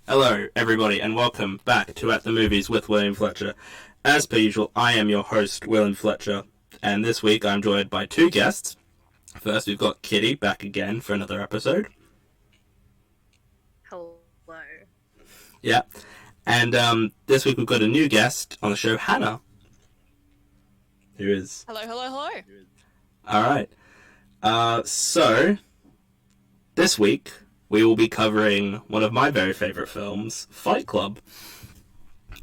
Hello, everybody, and welcome back to At the Movies with William Fletcher. As per usual, I am your host, William Fletcher, and this week I'm joined by two guests. First, we've got Kitty back again for another episode. Hello. Yeah. And this week we've got a new guest on the show, Hannah. Who is... Hello. Alright. So, this week we will be covering one of my very favourite films, Fight Club,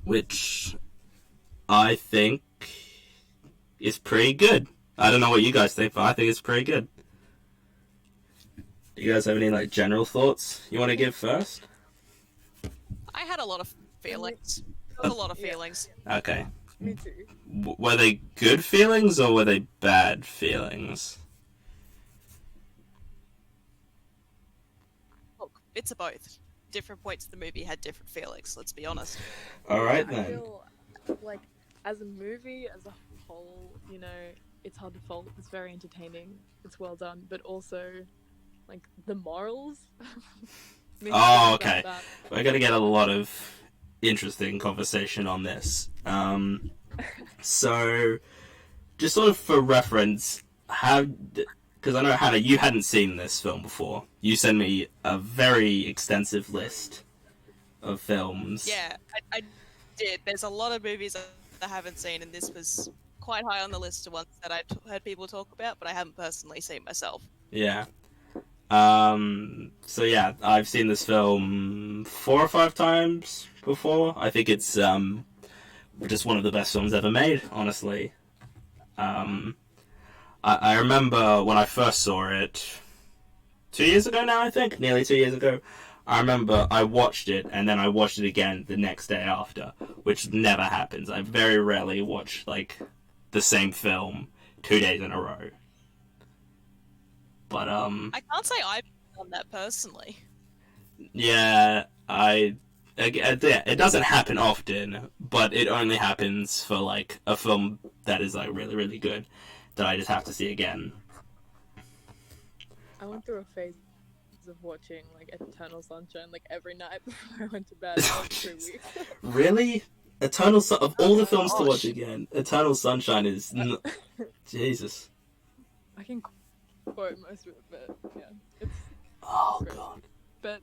which I think is pretty good. I don't know what you guys think, but I think it's pretty good. Do you guys have any general thoughts you want to give first? I had a lot of feelings. There was a lot of feelings. Okay. Me too. Were they good feelings or were they bad feelings? Look, bits of both. Different points of the movie had different feelings, let's be honest. Alright I then. feel like as a movie, as a whole, it's hard to fault. It's very entertaining. It's well done, but also, the morals. Oh, okay. We're going to get a lot of interesting conversation on this. So, just sort of for reference, because I know, Hannah, you hadn't seen this film before. You sent me a very extensive list of films. Yeah, I did. There's a lot of movies I haven't seen, and this was quite high on the list of ones that I've heard people talk about, but I haven't personally seen myself. Yeah. So yeah, I've seen this film 4 or 5 times before. I think it's just one of the best films ever made, honestly. I remember when I first saw it 2 years ago now, I think, nearly 2 years ago. I remember I watched it and then I watched it again the next day after, which never happens. I very rarely watch the same film 2 days in a row. But I can't say I've done that personally. yeah, it doesn't happen often, but it only happens for a film that is really, really good that I just have to see again. I went through a phase of watching Eternal Sunshine every night before I went to bed for 2 weeks. Really? Of all the films to watch again, Eternal Sunshine is Jesus. I can quote most of it, but yeah, it's Oh great. god. But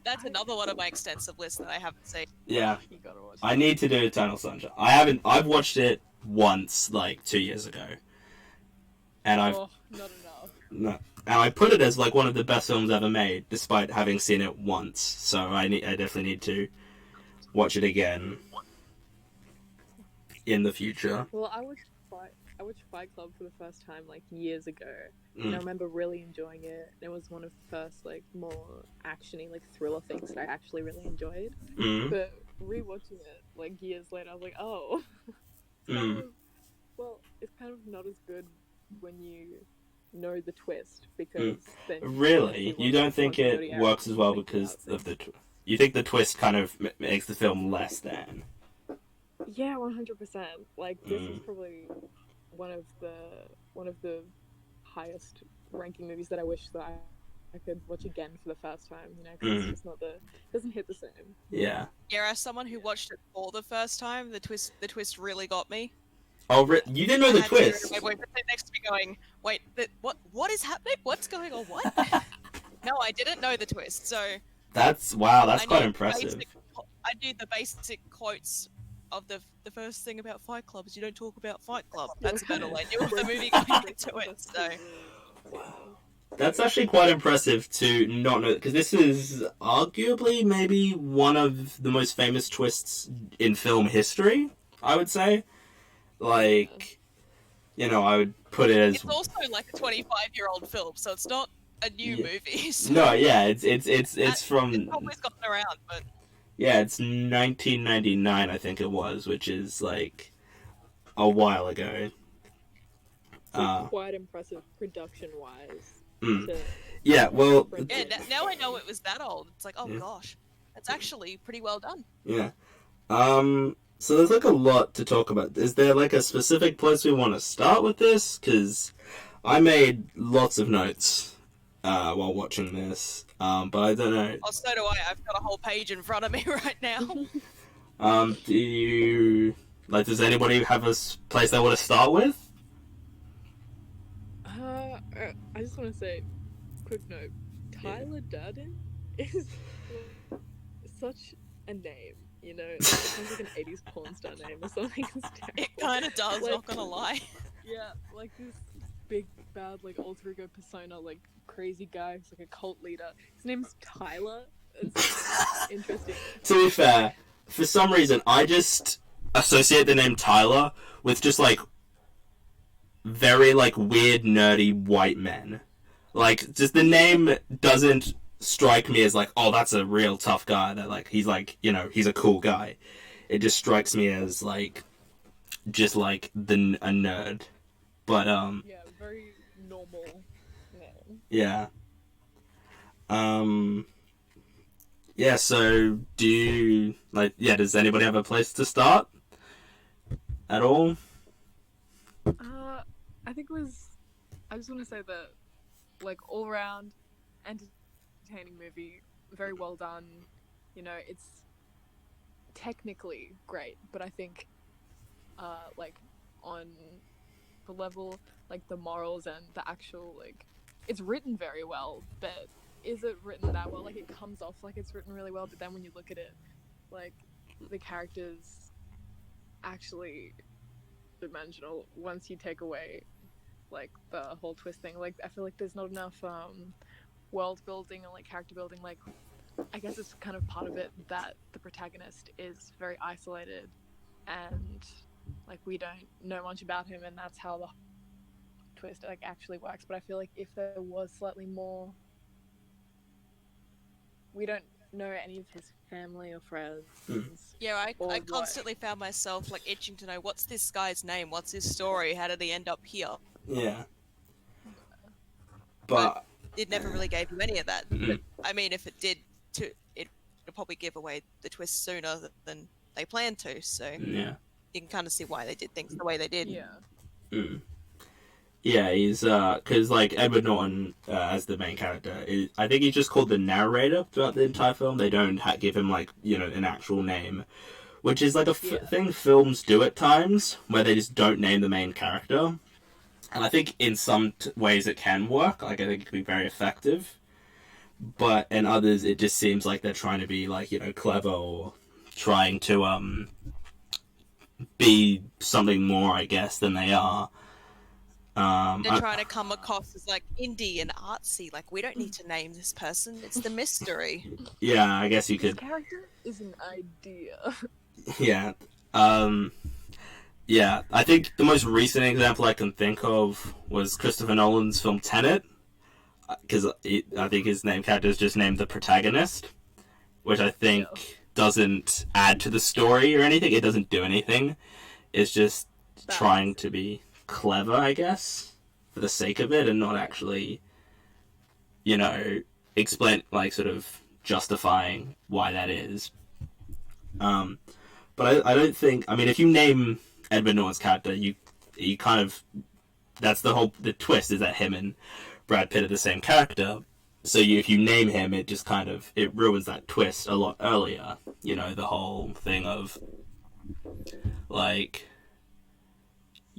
That's another one of my extensive lists that I haven't seen. Yeah, You gotta watch I it. need to do Eternal Sunshine. I've watched it once 2 years ago, and Oh, not enough. No. And I put it as one of the best films ever made, despite having seen it once. So I definitely need to watch it again in the future. Well, I watched Fight Club for the first time years ago, and I remember really enjoying it. It was one of the first more actiony thriller things that I actually really enjoyed. Mm. But rewatching it years later, I was like, oh, well, it's kind of not as good when you know the twist because then Really? You don't think it works as well because of the... You think the twist kind of makes the film less than? Yeah, 100%. This is probably one of the highest ranking movies that I wish that I could watch again for the first time. Because it's just not doesn't hit the same. Yeah. Yeah, as someone who watched it for the first time, the twist really got me. Oh, you didn't know the twist? My boyfriend sat next to me going, wait, what is happening? What's going on? What? No, I didn't know the twist, so... That's quite impressive. I knew the basic quotes of the first thing about Fight Club is you don't talk about Fight Club. That's about all I knew of the movie going into it, so... That's actually quite impressive to not know, because this is arguably maybe one of the most famous twists in film history, I would say. I would put it as... It's also a 25-year-old film, so it's not a new movie. So No, yeah, it's from... It's always gotten around, but... Yeah, it's 1999, I think it was, which is, a while ago. Quite impressive production-wise. Yeah, well... Yeah, now I know it was that old. It's oh gosh, that's actually pretty well done. Yeah. So there's a lot to talk about. Is there a specific place we want to start with this? Because I made lots of notes while watching this. But I don't know. Oh, so do I. I've got a whole page in front of me right now. Do you like? Does anybody have a place they want to start with? I just want to say, quick note: Tyler Durden is such a name. You know, it sounds like an '80s porn star name or something. It kind of does. Like- Not gonna lie. Yeah, like this big bad like alter ego persona, like crazy guy who's like a cult leader. His name's Tyler. It's interesting. To be fair, for some reason, I just associate the name Tyler with just like very like weird, nerdy white men. Like, just the name doesn't strike me as like, oh, that's a real tough guy. That like he's like, you know, he's a cool guy. It just strikes me as like just like a nerd. But Yeah, very normal name. yeah. Yeah, so do you like does anybody have a place to start at all? I think it was. I just want to say that, like, all round entertaining movie, very well done. You know, it's technically great, but I think, like, on the level, like, the morals and the actual, like, it's written very well, but is it written that well? Like, it comes off like it's written really well, but then when you look at it, like, the characters actually dimensional once you take away like the whole twist thing. Like, I feel like there's not enough world building and like character building. Like, I guess it's kind of part of it that the protagonist is very isolated and like we don't know much about him, and that's how the twist like actually works. But I feel like if there was slightly more, we don't know any of his family or friends. Yeah, I Or constantly found myself like itching to know what's this guy's name, what's his story, how did he end up here? Yeah. But It never really gave you any of that. Mhm. I mean, if it did, it would probably give away the twist sooner than they planned to. So yeah. you can kind of see why they did things the way they did. Yeah. Mm. Yeah, he's because like Edward Norton as the main character, I think he's just called the narrator throughout the entire film. They don't give him like an actual name, which is like a thing films do at times where they just don't name the main character. And I think in some ways it can work. Like I think it can be very effective, but in others it just seems like they're trying to be like clever or trying to be something more, I guess, than they are. They're trying to come across as like indie and artsy. Like, we don't need to name this person; it's the mystery. Yeah, I guess you His could. character is an idea. Yeah. Yeah, I think the most recent example I can think of was Christopher Nolan's film Tenet, because I think his name character is just named the protagonist, which I think doesn't add to the story or anything. It doesn't do anything. It's just trying to be clever, I guess, for the sake of it, and not actually, explain, like, sort of justifying why that is. But I don't think. I mean, if you name Edward Norton's character, you kind of, that's the twist is that him and Brad Pitt are the same character. So if you name him, it just kind of it ruins that twist a lot earlier. The whole thing of like,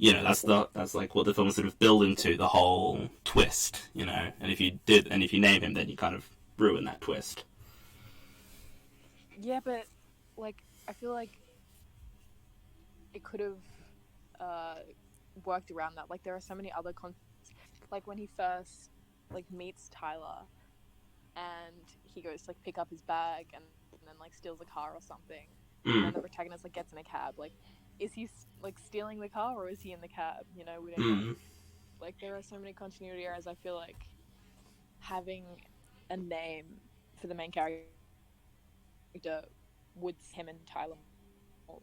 that's like what the film is sort of building to, the whole twist. And if you name him, then you kind of ruin that twist. Yeah, but like I feel like it could have worked around that. Like, there are so many other like when he first like meets Tyler and he goes to like pick up his bag and then like steals a car or something, and then the protagonist like gets in a cab. Like, is he like stealing the car or is he in the cab? We don't know. Like, there are so many continuity errors. I feel like having a name for the main character would him and Tyler,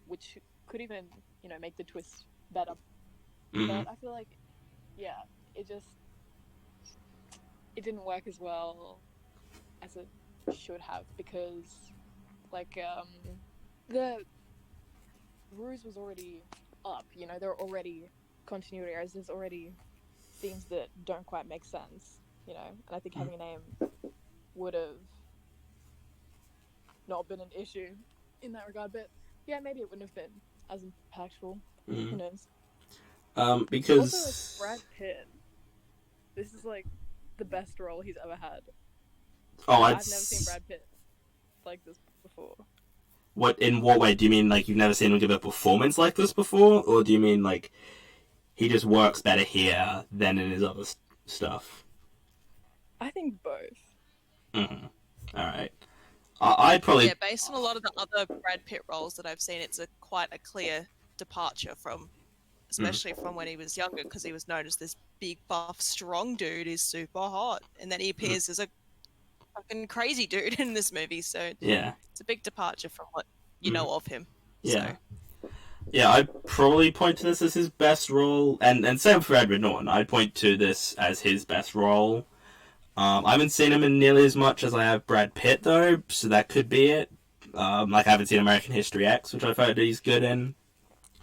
which could even make the twist better. But I feel like it didn't work as well as it should have, because like the ruse was already up. There are already continuity errors. There's already themes that don't quite make sense. you know, and I think having a name would have not been an issue in that regard. But yeah, maybe it wouldn't have been as impactful. Who knows? Because Also, like, Brad Pitt. This is like the best role he's ever had. I've never seen Brad Pitt like this before. In what way? Do you mean like you've never seen him give a performance like this before, or do you mean like he just works better here than in his other stuff? I think both. All right. I'd probably based on a lot of the other Brad Pitt roles that I've seen, it's quite a clear departure from, especially from when he was younger, because he was known as this big, buff, strong dude who's super hot, and then he appears as a fucking crazy dude in this movie. So it's a big departure from what you know of him. Yeah. So. Yeah, I'd probably point to this as his best role, and same for Edward Norton. I'd point to this as his best role. I haven't seen him in nearly as much as I have Brad Pitt, though, so that could be it. Like, I haven't seen American History X, which I've heard he's good in.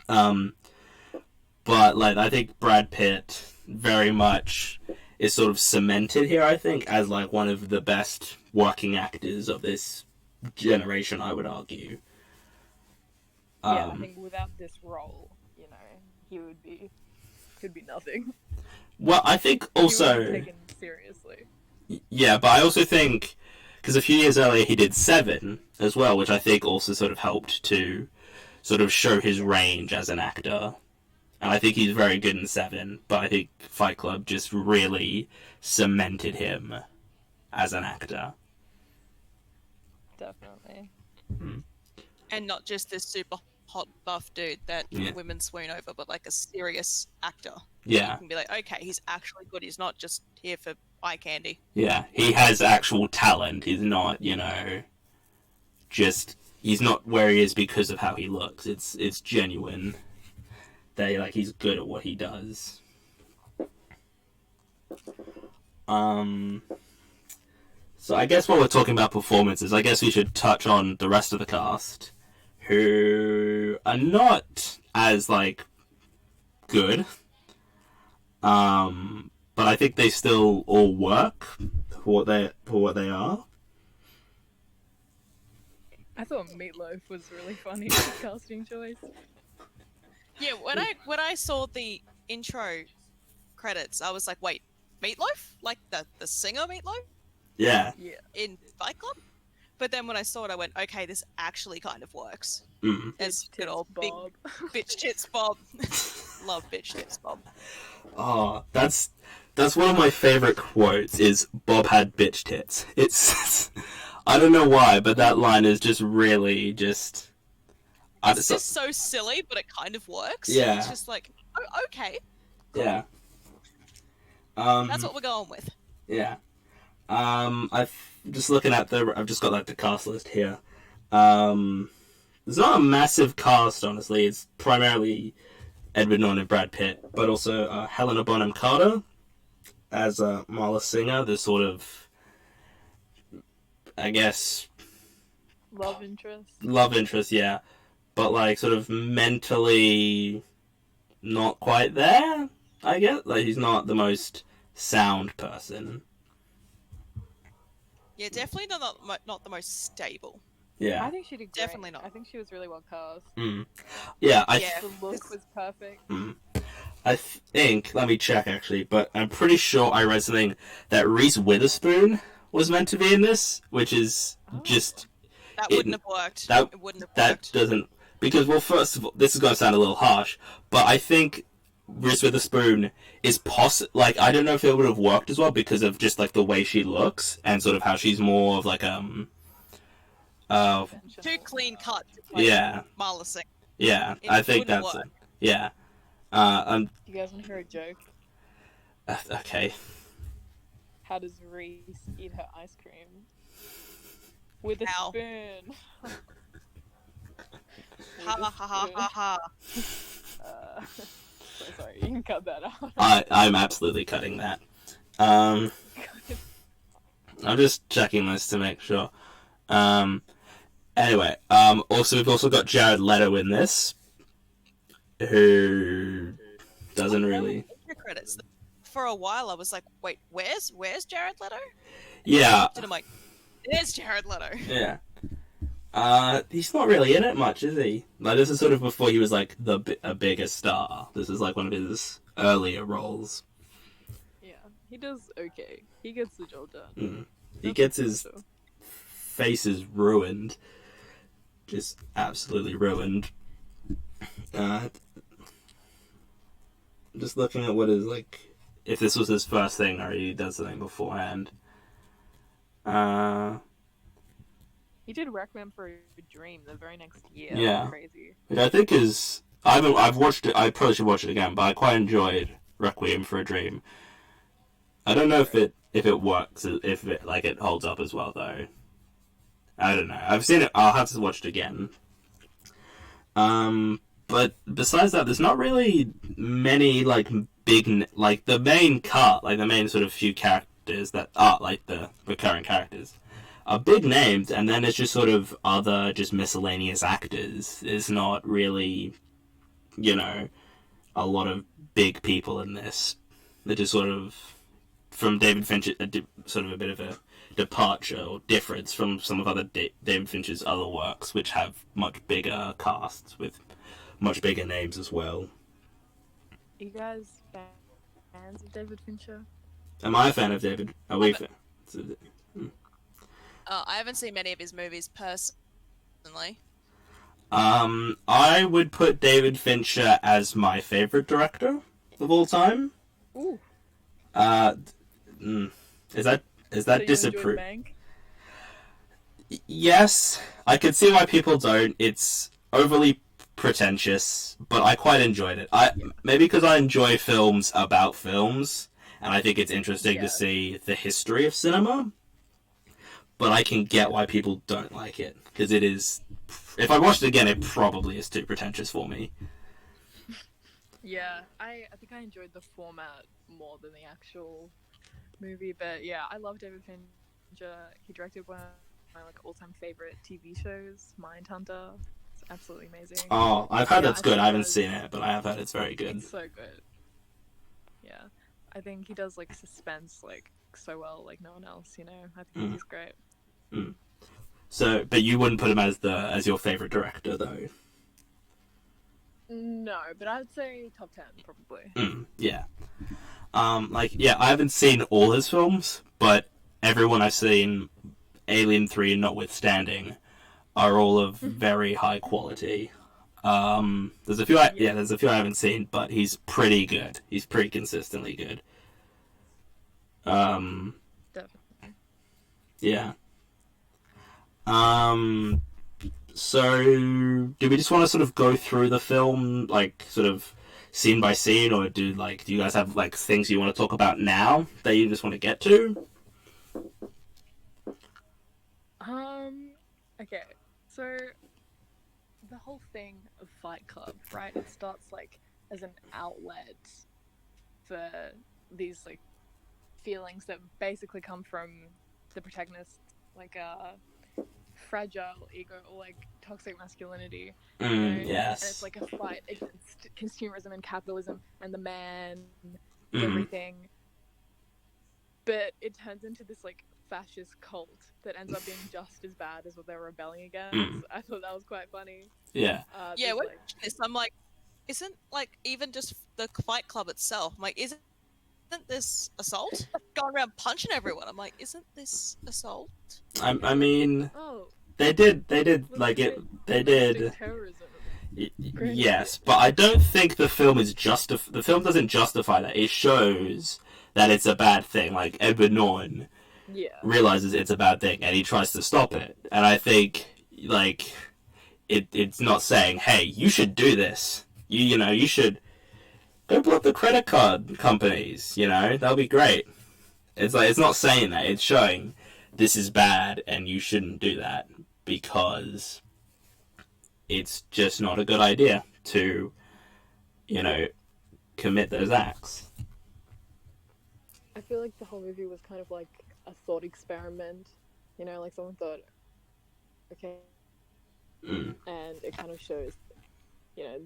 But, like, I think Brad Pitt very much is sort of cemented here, I think, as, like, one of the best working actors of this generation, I would argue. Yeah, I think without this role, you know, he could be nothing. Well, I think also... He would be taken seriously. Yeah, but I also think, because a few years earlier he did Seven as well, which I think also sort of helped to sort of show his range as an actor. And I think he's very good in Seven, but I think Fight Club just really cemented him as an actor. Definitely. And not just this super hot buff dude that women swoon over, but like a serious actor. Yeah. You can be like, okay, he's actually good. He's not just here for eye candy. Yeah, he has actual talent. He's not, you know, he's not where he is because of how he looks. It's genuine. That, like, he's good at what he does. So I guess while we're talking about performances, I guess we should touch on the rest of the cast, who are not as, like, good. But I think they still all work for what they are. I thought Meatloaf was really funny casting choice. Yeah, when I saw the intro credits, I was like, wait, Meatloaf? Like the singer Meatloaf? Yeah. In Fight Club? But then when I saw it, I went, okay, this actually kind of works. As good old Bob. Big bitch tits Bob. Love bitch tits Bob. Oh, that's one of my favorite quotes. Is Bob had bitch tits? It's I don't know why, but that line is just really just. It's just so silly, but it kind of works. Yeah. It's just like, oh, okay. Cool. Yeah. That's what we're going with. Yeah. I've just looking at I've just got like the cast list here. There's not a massive cast, honestly. It's primarily Edward Norton and Brad Pitt, but also Helena Bonham Carter as Marla Singer, the sort of, I guess, Love interest. Love interest, yeah, but like sort of mentally not quite there. I guess like he's not the most sound person. Yeah, definitely not the most stable. Yeah, I think she did great. Definitely not. I think she was really well cast. Yeah, The look was perfect. I think, let me check actually, but I'm pretty sure I read something that Reese Witherspoon was meant to be in this, which is just... That wouldn't have worked. That, it wouldn't have that worked. doesn't... Because, well, first of all, this is going to sound a little harsh, but I think Reese Witherspoon is like, I don't know if it would have worked as well because of just, like, the way she looks and sort of how she's more of, like, too clean cut. Marla Singer. Yeah, It I think wouldn't that's work. it. Yeah. You guys want to hear a joke? Okay. How does Reese eat her ice cream? With a How? spoon. Ha ha ha ha ha. So sorry, you can cut that out. I'm absolutely cutting that. I'm just checking this to make sure. Anyway, also we've also got Jared Leto in this, who doesn't really. Your credits. for a while I was like, wait, where's Jared Leto? Yeah, And I'm like, there's Jared Leto. yeah. He's not really in it much, is he? Like, this is sort of before he was like a bigger star. This is like one of his earlier roles. Yeah, he does okay. He gets the job done. He That's gets for his sure. face is ruined, just absolutely ruined. Just looking at what is like, if this was his first thing or he does something beforehand. He did Requiem for a Dream the very next year. Yeah. That's crazy. Which I think is I've watched it. I probably should watch it again, but I quite enjoyed Requiem for a Dream. I don't know if it works, if it like it holds up as well though. I don't know. I've seen it. I'll have to watch it again. But besides that, there's not really many like big like the main cut, like the main sort of few characters that are like the recurring characters are big names, and then it's just sort of other just miscellaneous actors. It's not really, you know, a lot of big people in this. They're just sort of from David Fincher, sort of a bit of a departure or difference from some of other David Fincher's other works, which have much bigger casts with much bigger names as well. Are you guys fans of David Fincher? Am I a fan of David? Are we? I haven't seen many of his movies personally. I would put David Fincher as my favorite director of all time. Ooh. Is that So you disapprove? enjoyed Mank? Yes, I could see why people don't. It's overly pretentious, but I quite enjoyed it. Maybe because I enjoy films about films, and I think it's interesting to see the history of cinema. But I can get why people don't like it, because it is. If I watched it again, it probably is too pretentious for me. Yeah, I think I enjoyed the format more than the actual movie, but yeah, I love David Fincher. He directed one of my all-time favorite TV shows, Mindhunter. It's absolutely amazing. Oh, I've heard that's I good. think I he haven't does- seen it, but I have heard it's very good. It's so good. Yeah, I think he does suspense so well, like no one else. I think he's great. So, but you wouldn't put him as your favorite director, though. No, but I'd say top 10 probably. Yeah. I haven't seen all his films, but everyone I've seen, Alien 3 notwithstanding, are all of very high quality. There's a few I haven't seen, but he's pretty good. He's pretty consistently good. Definitely. Yeah. So, do we just want to sort of go through the film, sort of scene by scene, or do you guys have things you want to talk about now that you just want to get to? Okay. So the whole thing of Fight Club, right? It starts as an outlet for these feelings that basically come from the protagonist, fragile ego or toxic masculinity. Yes. And it's a fight against consumerism and capitalism and the man, everything. But it turns into this fascist cult that ends up being just as bad as what they're rebelling against. I thought that was quite funny. Yeah. Yeah, when I'm isn't even just the Fight Club itself? I'm isn't this assault? Going around punching everyone. I'm isn't this assault? I mean, oh, they did they did terrorism. Yes, but I don't think the film the film doesn't justify that. It shows that it's a bad thing. Edward Norton realizes it's a bad thing and he tries to stop it. And I think it's not saying, hey, you should do this. You should go block the credit card companies. That'll be great. It's not saying that. It's showing this is bad and you shouldn't do that because it's just not a good idea to, commit those acts. I feel like the whole movie was kind of like a thought experiment. Someone thought, okay, and it kind of shows,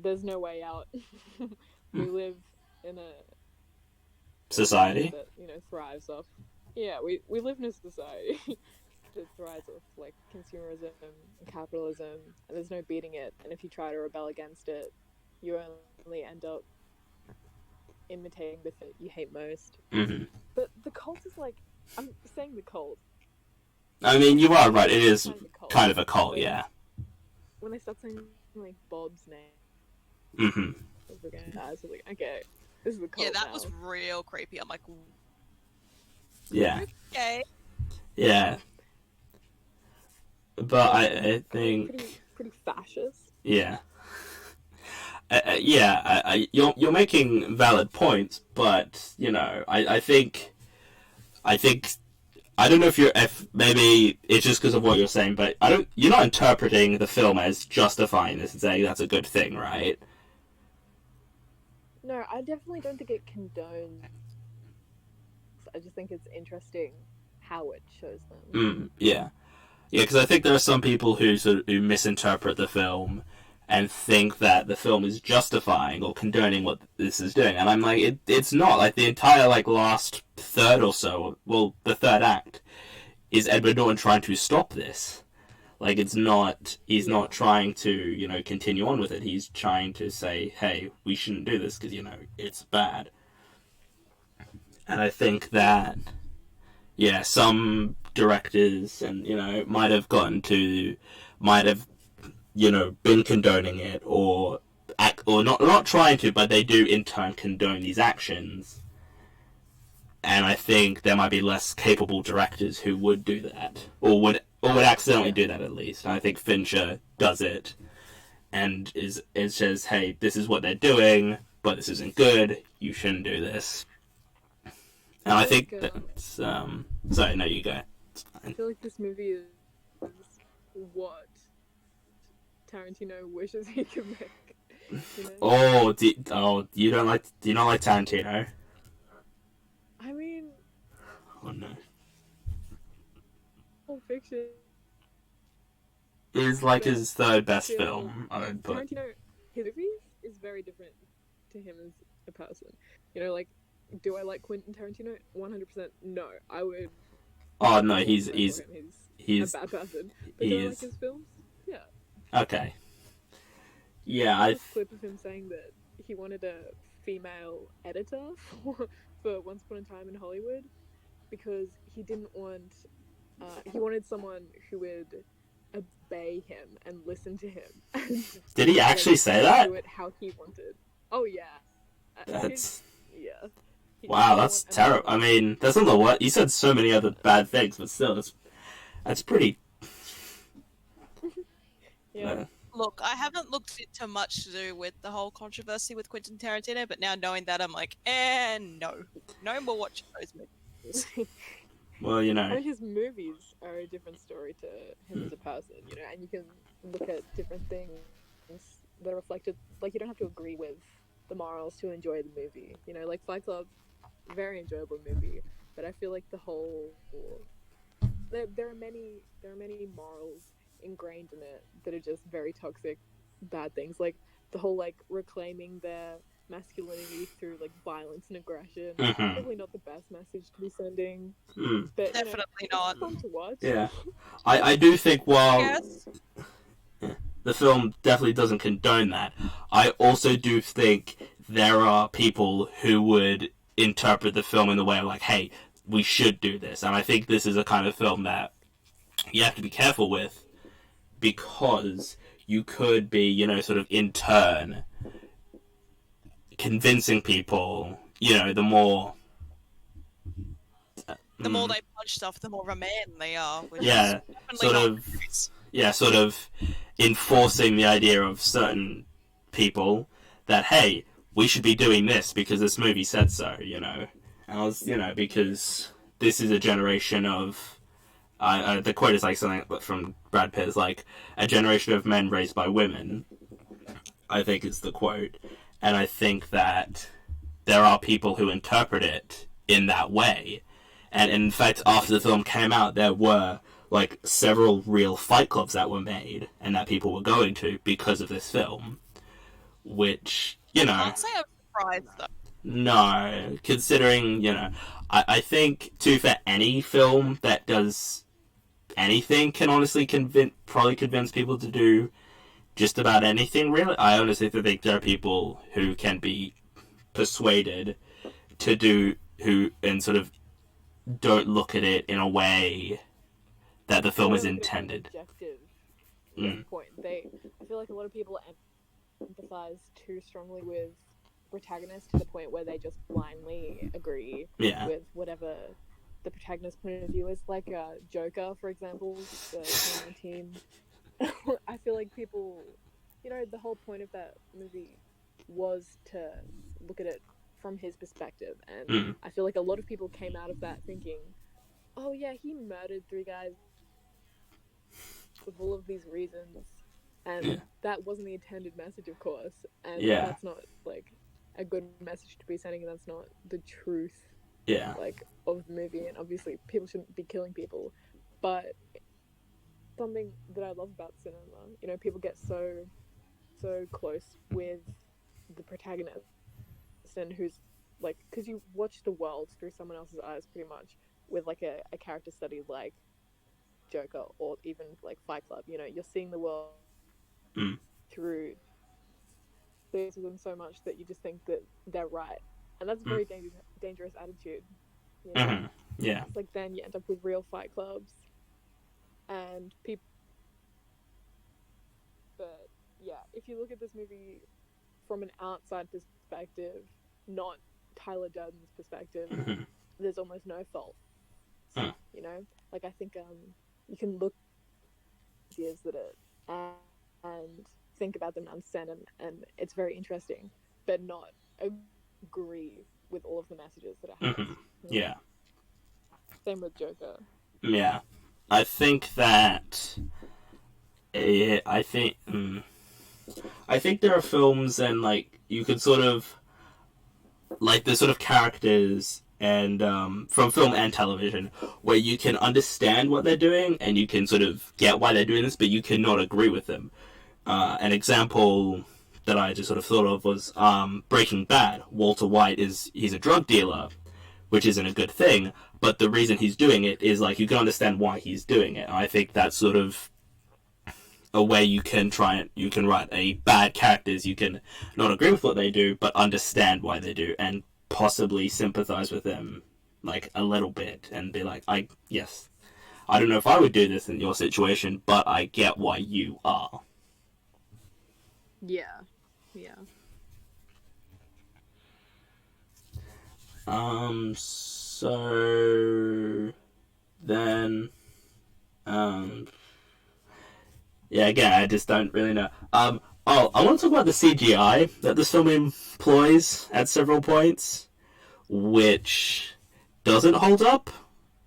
there's no way out. We live in Society. that thrives off. Yeah, we live in a society that thrives off like consumerism and capitalism, and there's no beating it. And if you try to rebel against it, you only end up imitating the thing you hate most. Hmm. But the cult is like, I'm saying the cult. I mean, you are right. It is Kind of a cult. kind of a cult, Like, yeah. when they start saying like Bob's name, Hmm. I was like, okay, this is the cult. Yeah, that now. was real creepy. I'm like, Yeah, okay. yeah. But I think, pretty fascist. yeah. You're making valid points, but I think I don't know if maybe it's just because of what you're saying, but you're not interpreting the film as justifying this and saying that's a good thing, right? No, I definitely don't think it condones. I just think it's interesting how it shows them. Yeah, because I think there are some people who misinterpret the film and think that the film is justifying or condoning what this is doing, and I'm like, it's not. Like the entire last third or so, well, the third act is Edward Norton trying to stop this. Like it's not. He's not trying to continue on with it. He's trying to say, hey, we shouldn't do this because it's bad. And I think that some directors and might have been condoning it or not trying to, but they do in turn condone these actions. And I think there might be less capable directors who would do that or would accidentally do that at least. And I think Fincher does it and it says, hey, this is what they're doing, but this isn't good. You shouldn't do this. And I think that's sorry, no, you go. I feel like this movie is what Tarantino wishes he could make. Do you not like Tarantino? I mean, Oh no. Pulp Fiction Is like his third best Yeah. film, I would put. Tarantino, his movies is very different to him as a person. Like, do I like Quentin Tarantino? 100% no. I would. Oh no, he's he's a bad person. But he do I like is his films? Yeah. okay. Yeah, There's this clip of him saying that he wanted a female editor for Once Upon a Time in Hollywood because he didn't want. He wanted someone who would obey him and listen to him. And, Did he actually say that? Do it how he wanted. Oh yeah. That's Yeah. wow. That's terrible. I mean, that's not the what you said. So many other bad things, but still, that's pretty. Yeah. Look, I haven't looked into much to do with the whole controversy with Quentin Tarantino, but now knowing that, I'm like, no more watching those movies. Well, I mean, his movies are a different story to him as a person, and you can look at different things that are reflected. Like, you don't have to agree with the morals to enjoy the movie. Like Fight Club, very enjoyable movie, but I feel like the whole there are many morals ingrained in it that are just very toxic, bad things. Like the whole reclaiming their masculinity through violence and aggression. Probably not the best message to be sending. But Definitely not. It's fun to watch. Yeah, I do think while Yes. the film definitely doesn't condone that, I also do think there are people who would interpret the film in the way of hey, we should do this. And I think this is a kind of film that you have to be careful with because you could be, sort of in turn convincing people, the more... The more they punch stuff, the more of a man they are. Which Yeah, is sort not of... nice. Yeah, sort of enforcing the idea of certain people that, hey, we should be doing this because this movie said so, And I was, because this is a generation of... the quote is something from Brad Pitt, is a generation of men raised by women, I think is the quote. And I think that there are people who interpret it in that way. And in fact, after the film came out, there were several real fight clubs that were made and that people were going to because of this film. Which, I can't say I'm surprised though. No, considering, I think, too, for any film that does anything can honestly probably convince people to do just about anything, really. I honestly think there are people who can be persuaded to do, and sort of don't look at it in a way that the film is Don't look at it from an intended. objective Mm. point. I feel like a lot of people empathize too strongly with protagonists to the point where they just blindly agree Yeah. with whatever the protagonist's point of view is. Like Joker, for example, the 2019. I feel like people, the whole point of that movie was to look at it from his perspective, and Mm. I feel like a lot of people came out of that thinking, oh yeah, he murdered 3 guys for all of these reasons, and Yeah. that wasn't the intended message, of course, and Yeah. that's not like a good message to be sending, and that's not the truth Yeah. like of the movie. And obviously people shouldn't be killing people, but something that I love about cinema, people get so close with the protagonist, and who's like, because you watch the world through someone else's eyes pretty much, with like a character study like Joker, or even like Fight Club. You're seeing the world Mm. through them so much that you just think that they're right, and that's a very dangerous attitude. Mm-hmm. Yeah. It's like then you end up with real Fight Clubs, and people. But yeah, if you look at this movie from an outside perspective, not Tyler Durden's perspective, Mm-hmm. there's almost no fault. Huh. Like I think you can look at ideas that are and think about them and understand them, and it's very interesting, but not agree with all of the messages that it has. Mm-hmm. Yeah. Same with Joker. Yeah. I think that. I think there are films, and like you could sort of like the sort of characters and from film and television where you can understand what they're doing and you can sort of get why they're doing this, but you cannot agree with them. An example that I just sort of thought of was Breaking Bad. Walter White he's a drug dealer, which isn't a good thing, but the reason he's doing it is like you can understand why he's doing it. And I think that's sort of a way you can write a bad characters. You can not agree with what they do, but understand why they do, and possibly sympathize with them like a little bit, and be like, I don't know if I would do this in your situation, but I get why you are. Yeah. So then, yeah, again, I just don't really know. I want to talk about the CGI that this film employs at several points, which doesn't hold up.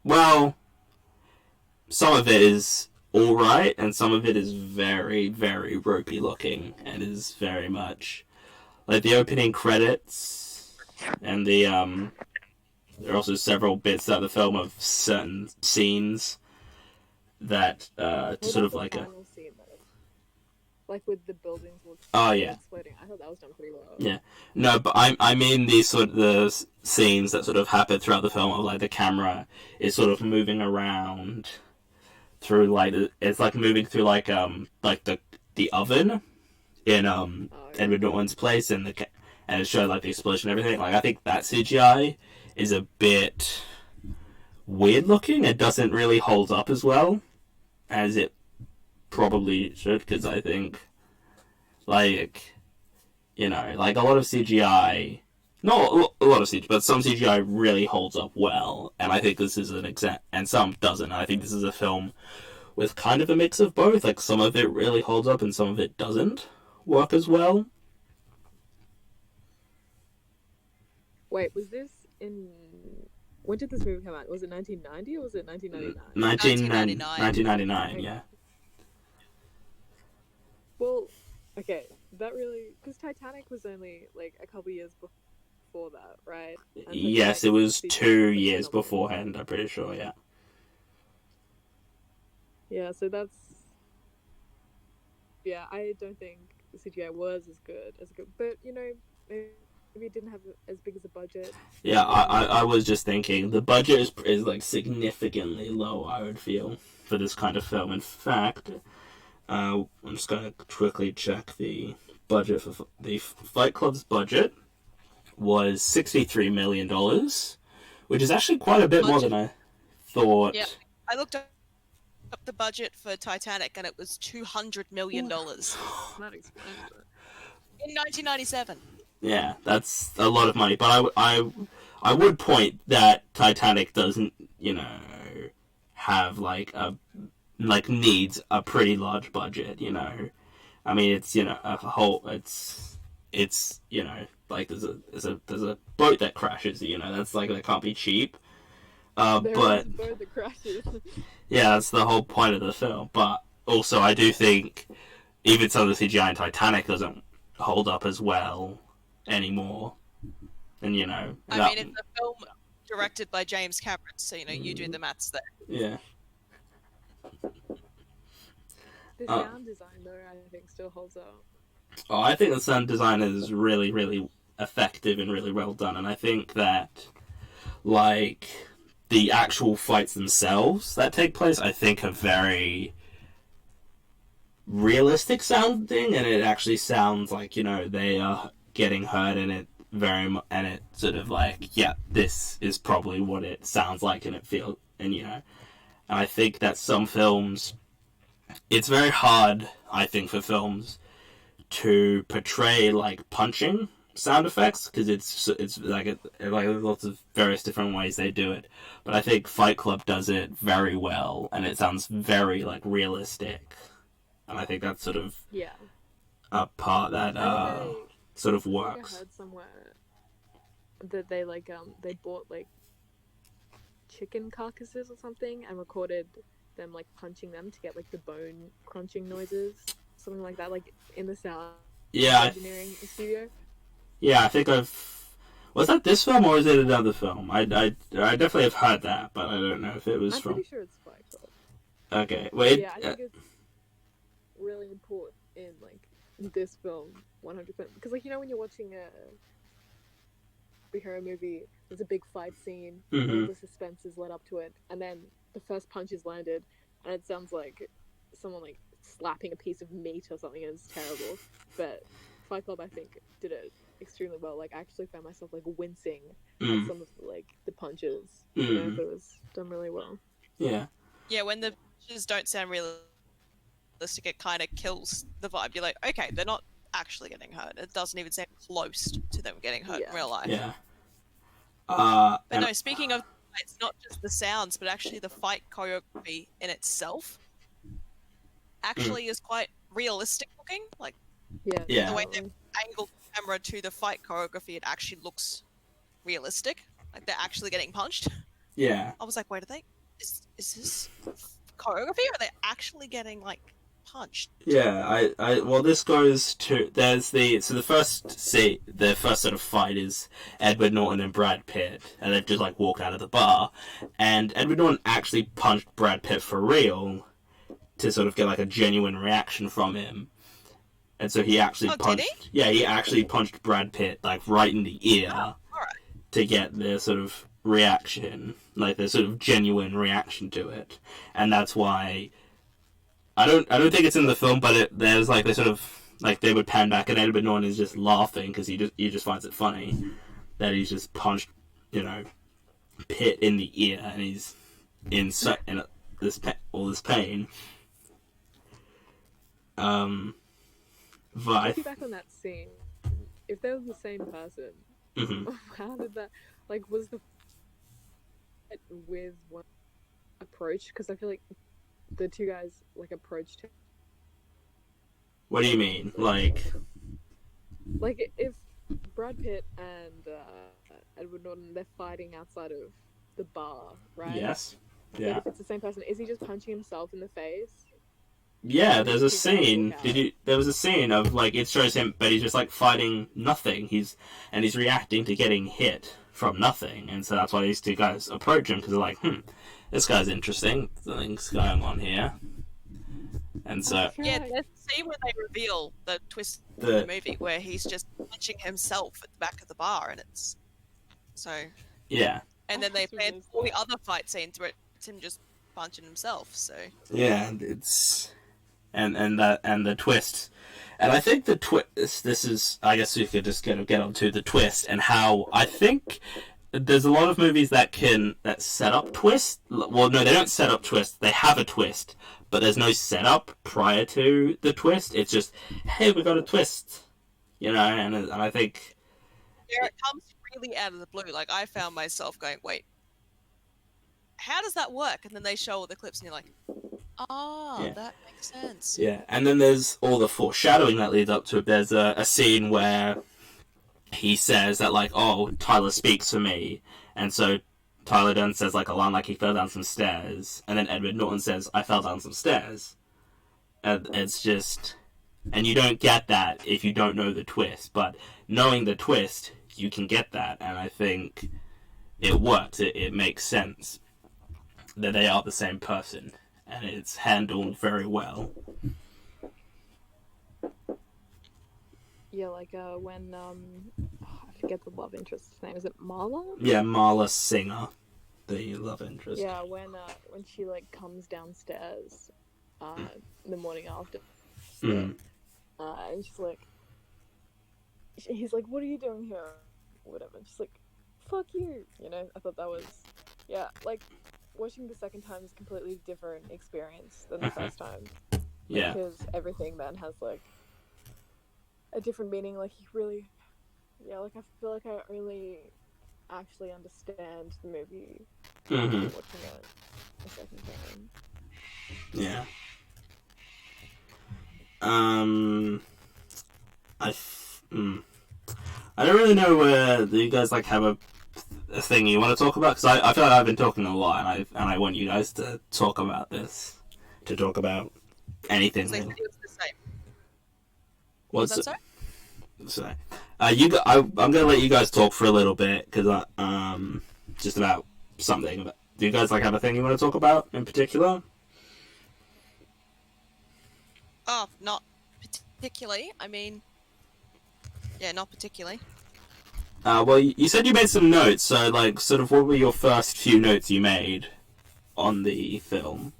Well, some of it is alright, and some of it is very, very ropey looking, and is very much like the opening credits, and there are also several bits throughout the film of certain scenes that sort of like final scene, though? Like with the buildings exploding. I thought that was done pretty well. Yeah, no, but I mean the scenes that sort of happen throughout the film of like the camera is sort of moving around through like it's like moving through like the oven in Edward Norton's place, and it showed like the explosion and everything. Like I think that CGI is a bit weird looking. It doesn't really hold up as well as it probably should, because I think like a lot of CGI, not a lot of CGI, but some CGI really holds up well, and I think this is an example, and some doesn't. I think this is a film with kind of a mix of both. Like some of it really holds up and some of it doesn't work as well. Wait, was this in... When did this movie come out? Was it 1990 or was it 1999? 1999, yeah. Well, okay, that really... Because Titanic was only, like, a couple years before that, right? Yes, it was 2 years beforehand, I'm pretty sure, yeah. Yeah, so that's... Yeah, I don't think the CGI was as good. But, maybe maybe it didn't have as big as a budget. Yeah, I was just thinking the budget is like significantly low, I would feel, for this kind of film. In fact, I'm just gonna quickly check the budget for the Fight Club's budget was $63 million, which is actually quite a bit more than I thought. Yeah, I looked up the budget for Titanic and it was $200 million in Not expensive. 1997. Yeah, that's a lot of money. But I would point that Titanic doesn't, have needs a pretty large budget. I mean, it's a whole it's like there's a boat that crashes. That's like that can't be cheap. There But is a bird that crashes. yeah, that's the whole point of the film. But also, I do think even some of the CGI in Titanic doesn't hold up as well anymore. And I mean, it's a film directed by James Cameron, so you do the maths there. yeah. The sound design, though, I think still holds up. Oh, I think the sound design is really, really effective and really well done. And I think that, like, the actual fights themselves that take place, I think, are very realistic sounding, and it actually sounds like they are getting hurt, and it and it sort of like, yeah, this is probably what it sounds like, and it feels, and and I think that some films, it's very hard, I think, for films to portray like punching sound effects, because it's like lots of various different ways they do it. But I think Fight Club does it very well, and it sounds very like realistic, and I think that's sort of a part that sort of works. I heard somewhere that they they bought like chicken carcasses or something and recorded them like punching them to get like the bone crunching noises, something like that, like in the sound engineering studio. Yeah, I think was that this film or is it another film? I definitely have heard that, but I don't know if it was I'm pretty sure it's Fight Club. Okay, wait. Yeah, I think it's really important in like this film, 100%. Because like when you're watching a superhero movie, there's a big fight scene, Mm-hmm. the suspense is led up to it, and then the first punch is landed, and it sounds like someone like slapping a piece of meat or something, and it's terrible. But Fight Club, I think, did it extremely well. Like, I actually found myself like wincing at some of like the punches. It was done really well. Yeah. Yeah, when the punches don't sound realistic, it kind of kills the vibe. You're like, okay, they're not actually getting hurt. It doesn't even sound close to them getting hurt in real life. Yeah. But no, speaking of, it's not just the sounds, but actually the fight choreography in itself actually is quite realistic looking. Like, Yeah. the way they angle the camera to the fight choreography, it actually looks realistic. Like they're actually getting punched. Yeah. I was like, wait, is this choreography, or are they actually getting like punched? Yeah, well, this goes to the first sort of fight is Edward Norton and Brad Pitt, and they've just like walked out of the bar, and Edward Norton actually punched Brad Pitt for real to sort of get like a genuine reaction from him, and so he actually punched. Did Yeah, he actually punched Brad Pitt like right in the ear to get their sort of reaction, like their sort of genuine reaction to it, and that's why. I don't think it's in the film, but there's like they sort of like they would pan back and Edward Norton is just laughing because he just finds it funny that he's just punched Pitt in the ear and he's in all this pain. But Looking back on that scene, if they were the same person, how did that was the with one approach? Because I feel like the two guys approached him. What do you mean? Like if Brad Pitt and Edward Norton, they're fighting outside of the bar, right? Yes. But Yeah. if it's the same person, is he just punching himself in the face? Yeah, there's a scene. There was a scene of it shows him, but he's just fighting nothing. He's reacting to getting hit from nothing, and so that's why these two guys approach him because they're like, this guy's interesting. Something's going on here, and so Yeah, that scene where they reveal the twist the movie where he's just punching himself at the back of the bar, and it's so. Yeah. And then they planned all the other fight scenes where it's him just punching himself. So. Yeah, it's and the twist, and I think the twist. This is, I guess we could just get onto the twist and how I think there's a lot of movies that set up twist. Well, no, they don't set up twist. They have a twist, but there's no setup prior to the twist. It's just, hey, we got a twist, you know, and I think. Yeah, it comes really out of the blue. Like, I found myself going, wait, how does that work? And then they show all the clips, and you're like, that makes sense. Yeah, and then there's all the foreshadowing that leads up to it. There's a scene where he says that, like, oh, Tyler speaks for me, and so Tyler then says, like, a line like he fell down some stairs, and then Edward Norton says, I fell down some stairs. And it's just... And you don't get that if you don't know the twist, but knowing the twist, you can get that, and I think it works. It makes sense that they are the same person, and it's handled very well. Yeah, like when I forget the love interest's name. Is it Marla? Yeah, Marla Singer, the love interest. Yeah, when she like comes downstairs, the morning after, and she's like, he's like, "What are you doing here?" Whatever. And she's like, "Fuck you," you know. I thought that was, yeah, like watching the second time is a completely different experience than the first time. Yeah. Because everything then has like a different meaning. Like you really, yeah, like I feel like I really actually understand the movie watching it a second time. Yeah. I don't really know where you guys like have a thing you want to talk about, because I feel like I've been talking a lot, and I want you guys to talk about this, to talk about anything. So it's the same. What's that, sorry? I'm gonna let you guys talk for a little bit, because just about something. Do you guys like have a thing you want to talk about in particular? Oh, not particularly. I mean, yeah, not particularly. Well, you said you made some notes, so, like, sort of what were your first few notes you made on the film?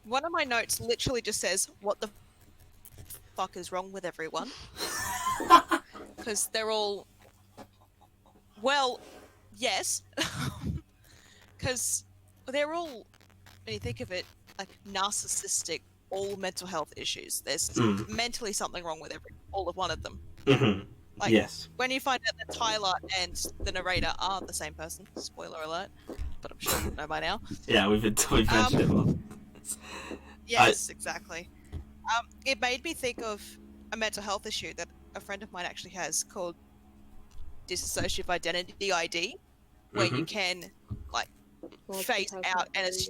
One of my notes literally just says, "What the fuck is wrong with everyone?" Because they're all... Well, yes. Because they're all, when you think of it, like narcissistic, all mental health issues. There's mentally something wrong with all of one of them. Mm-hmm. Like, yes. When you find out that Tyler and the narrator are the same person, spoiler alert, but I'm sure you know by now. Yeah, we've mentioned it all. Yes, exactly. It made me think of a mental health issue that a friend of mine actually has called dissociative identity ID, where you can, like, phase out and it's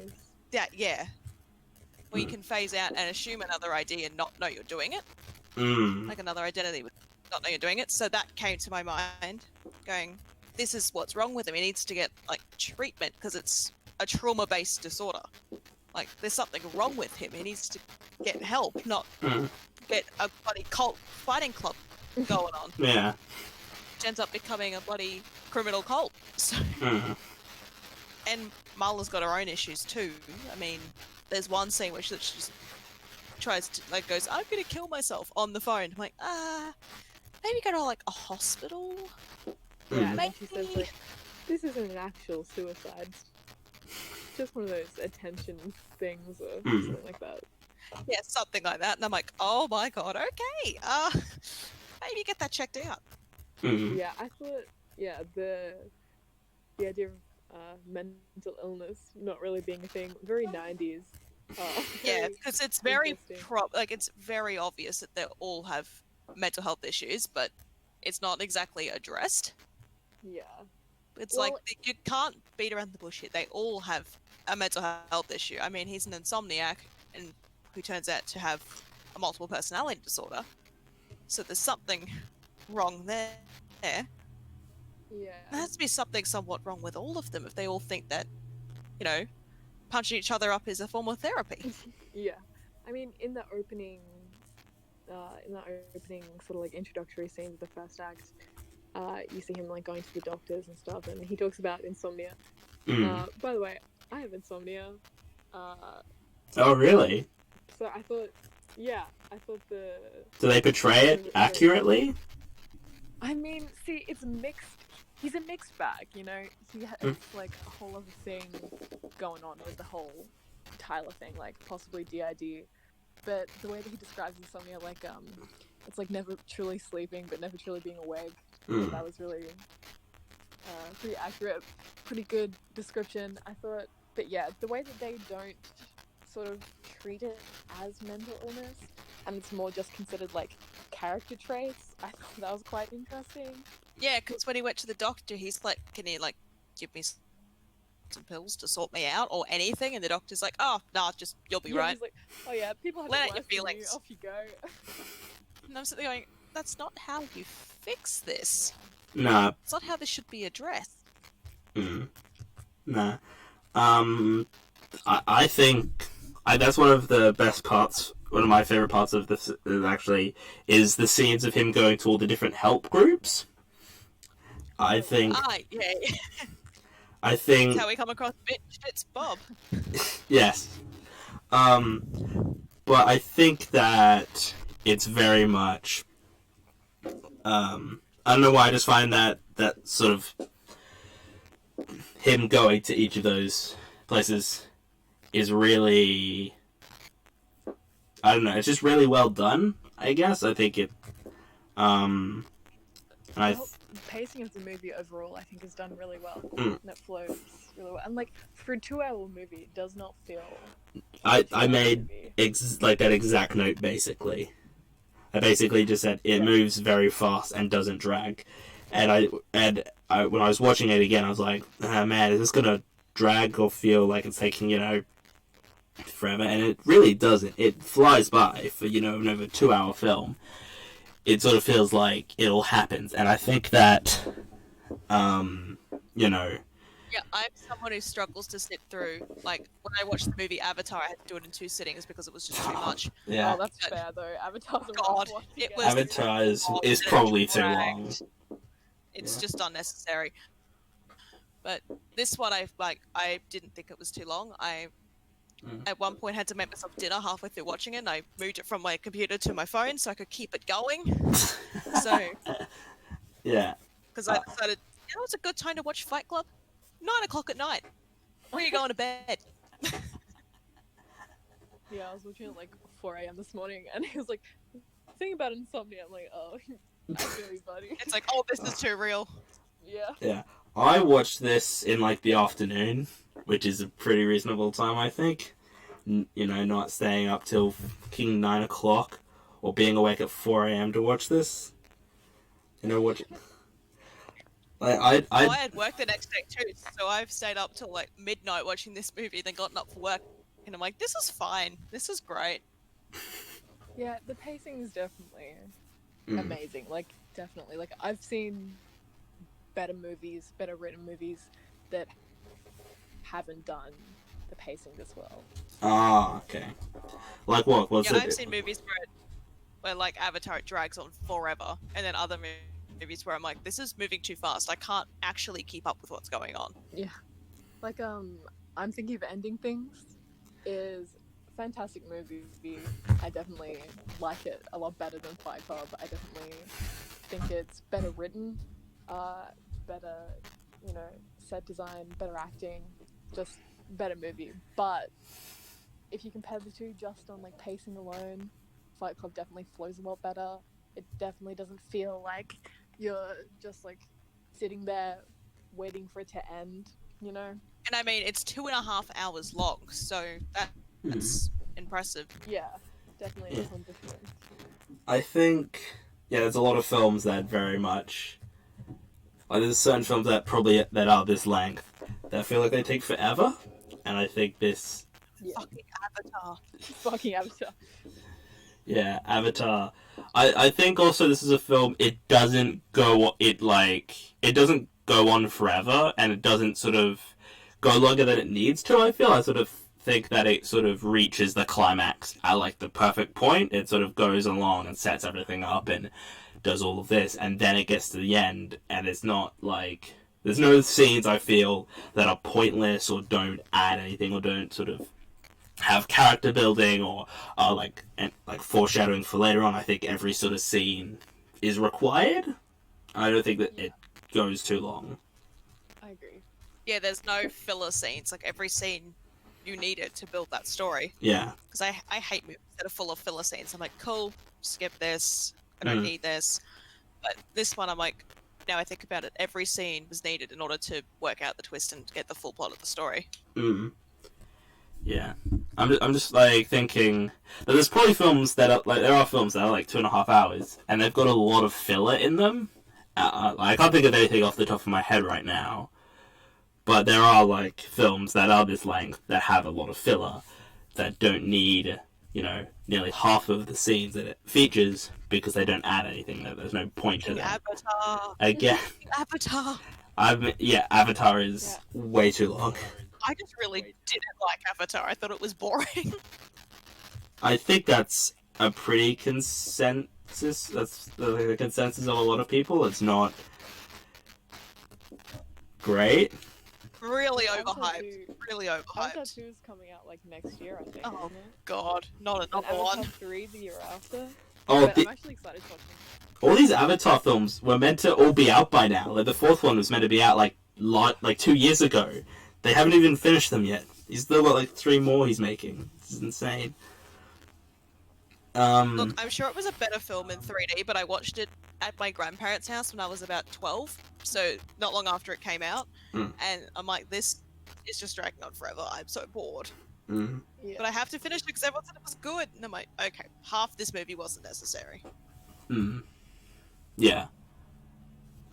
where you can phase out and assume another ID and not know you're doing it, like another identity would not know you're doing it. So that came to my mind, going, this is what's wrong with him. He needs to get like treatment because it's a trauma-based disorder. Like there's something wrong with him. He needs to get help, not get a bloody cult fighting club going on. Yeah, which ends up becoming a bloody criminal cult. So. And Marla's got her own issues too. I mean, there's one scene where she just tries to, like, goes, "I'm gonna kill myself" on the phone. I'm like, maybe go to, like, a hospital? Yeah, and she says, like, this isn't an actual suicide. It's just one of those attention things or something like that. Yeah, something like that. And I'm like, oh my god, okay. Maybe get that checked out. Yeah, I thought, the idea of mental illness not really being a thing, very 90s. Yeah, because it's very it's very obvious that they all have mental health issues, but it's not exactly addressed. Yeah, it's like you can't beat around the bush here. They all have a mental health issue. I mean, he's an insomniac and who turns out to have a multiple personality disorder, so there's something wrong there. Yeah. There has to be something somewhat wrong with all of them if they all think that, you know, punching each other up is a form of therapy. Yeah, I mean, in the opening sort of like introductory scenes of the first act, you see him like going to the doctors and stuff, and he talks about insomnia. By the way, I have insomnia. Oh, really? So I thought the. Do they portray it accurately? I mean, see, it's mixed. He's a mixed bag, you know. He has like a whole other thing going on with the whole Tyler thing, like possibly DID. But the way that he describes insomnia, like it's like never truly sleeping, but never truly being awake. That was really pretty accurate, pretty good description, I thought. But yeah, the way that they don't sort of treat it as mental illness, and it's more just considered like character traits, I thought that was quite interesting. Yeah, because when he went to the doctor, he's like, "Can you like give me some pills to sort me out or anything?" And the doctor's like, "Oh, nah, just you'll be right." He's like, "Oh yeah, people have Let it out your worse than you. feelings." Off you go. And I'm sitting there going, "That's not how you fix this. Nah. It's not how this should be addressed." Nah. I think that's one of the best parts. One of my favorite parts of this actually is the scenes of him going to all the different help groups. I think. Yeah. I think. That's how we come across Fitz Bob. Yes. But I think that it's very much. I don't know why. I just find that sort of him going to each of those places is really. I don't know. It's just really well done. I guess I think it. The pacing of the movie overall, I think, is done really well. Mm. And it flows really well. And like for a 2-hour movie, it does not feel. I made like that exact note basically. I basically just said it moves very fast and doesn't drag, and I when I was watching it again, I was like, man, is this gonna drag or feel like it's taking forever? And it really doesn't. It flies by for an over 2-hour film. It sort of feels like it all happens, and I think that Yeah, I'm someone who struggles to sit through. Like when I watched the movie Avatar, I had to do it in 2 sittings because it was just too much. Yeah. Oh, that's fair though. Avatar's a God, rough one to it get. was- Avatar is probably too long. It's just unnecessary. But this one, I didn't think it was too long. I at one point had to make myself dinner halfway through watching it, and I moved it from my computer to my phone so I could keep it going. So, Yeah. because I decided, it's a good time to watch Fight Club. 9:00 at night. When are you going to bed? Yeah, I was watching it like 4 a.m. this morning, and he was like, "Think about insomnia." I'm like, "Oh, I feel you, buddy." It's like, oh, this is too real. Yeah. Yeah. I watched this in like the afternoon, which is a pretty reasonable time, I think. Not staying up till fucking 9 o'clock or being awake at 4 a.m. to watch this. What? I had work the next day too, so I've stayed up till like midnight watching this movie, then gotten up for work, and I'm like, this is fine. This is great. Yeah, the pacing is definitely amazing. Like, definitely. Like, I've seen better written movies that haven't done the pacing this well. Ah, okay. Like what? What's Yeah, it? I've seen movies where like Avatar, it drags on forever, and then other movies where I'm like, this is moving too fast. I can't actually keep up with what's going on. Yeah. Like, I'm Thinking of Ending Things is a fantastic movie. I definitely like it a lot better than Fight Club. I definitely think it's better written, better, set design, better acting, just better movie. But if you compare the two just on like pacing alone, Fight Club definitely flows a lot better. It definitely doesn't feel like you're just like sitting there waiting for it to end, And I mean, it's 2.5 hours long, so that's impressive. Yeah, definitely a different. I think, there's a lot of films that very much, like there's certain films that are this length that feel like they take forever, and I think this. Yeah. Fucking Avatar. Fucking Avatar. Yeah, Avatar. I think also this is a film. It doesn't go on forever, and it doesn't sort of go longer than it needs to. I sort of think that it sort of reaches the climax at like the perfect point. It sort of goes along and sets everything up and does all of this, and then it gets to the end, and it's not like there's no scenes I feel that are pointless or don't add anything or don't sort of have character building or are like foreshadowing for later on. I think every sort of scene is required. I don't think that it goes too long. I agree. Yeah, there's no filler scenes. Like every scene, you need it to build that story. Yeah. Because I hate movies that are full of filler scenes. I'm like, cool, skip this. I don't need this. But this one, I'm like, now I think about it, every scene was needed in order to work out the twist and get the full plot of the story. Yeah. I'm just like thinking that there's probably films that are like, there are films that are like 2.5 hours and they've got a lot of filler in them. I can't think of anything off the top of my head right now, but there are like films that are this length that have a lot of filler that don't need, you know, nearly half of the scenes that it features because they don't add anything. There's no point to them. Avatar. Again, Avatar. Avatar is way too long. I just really didn't like Avatar. I thought it was boring. I think that's a pretty consensus. That's the consensus of a lot of people. It's not great. Really Avatar overhyped. 2 Really Avatar overhyped. 2 is coming out like next year, I think. Oh isn't it? God, not And another Avatar one. 3 the year after. Oh, But I'm actually excited to watch them. all these Avatar films were meant to all be out by now. Like the fourth one was meant to be out like 2 years ago. They haven't even finished them yet. He's still got like 3 more he's making. This is insane. Look, I'm sure it was a better film in 3D, but I watched it at my grandparents' house when I was about 12, so not long after it came out. And I'm like, this is just dragging on forever. I'm so bored. Yeah. But I have to finish it because everyone said it was good. And I'm like, okay, half this movie wasn't necessary. Yeah.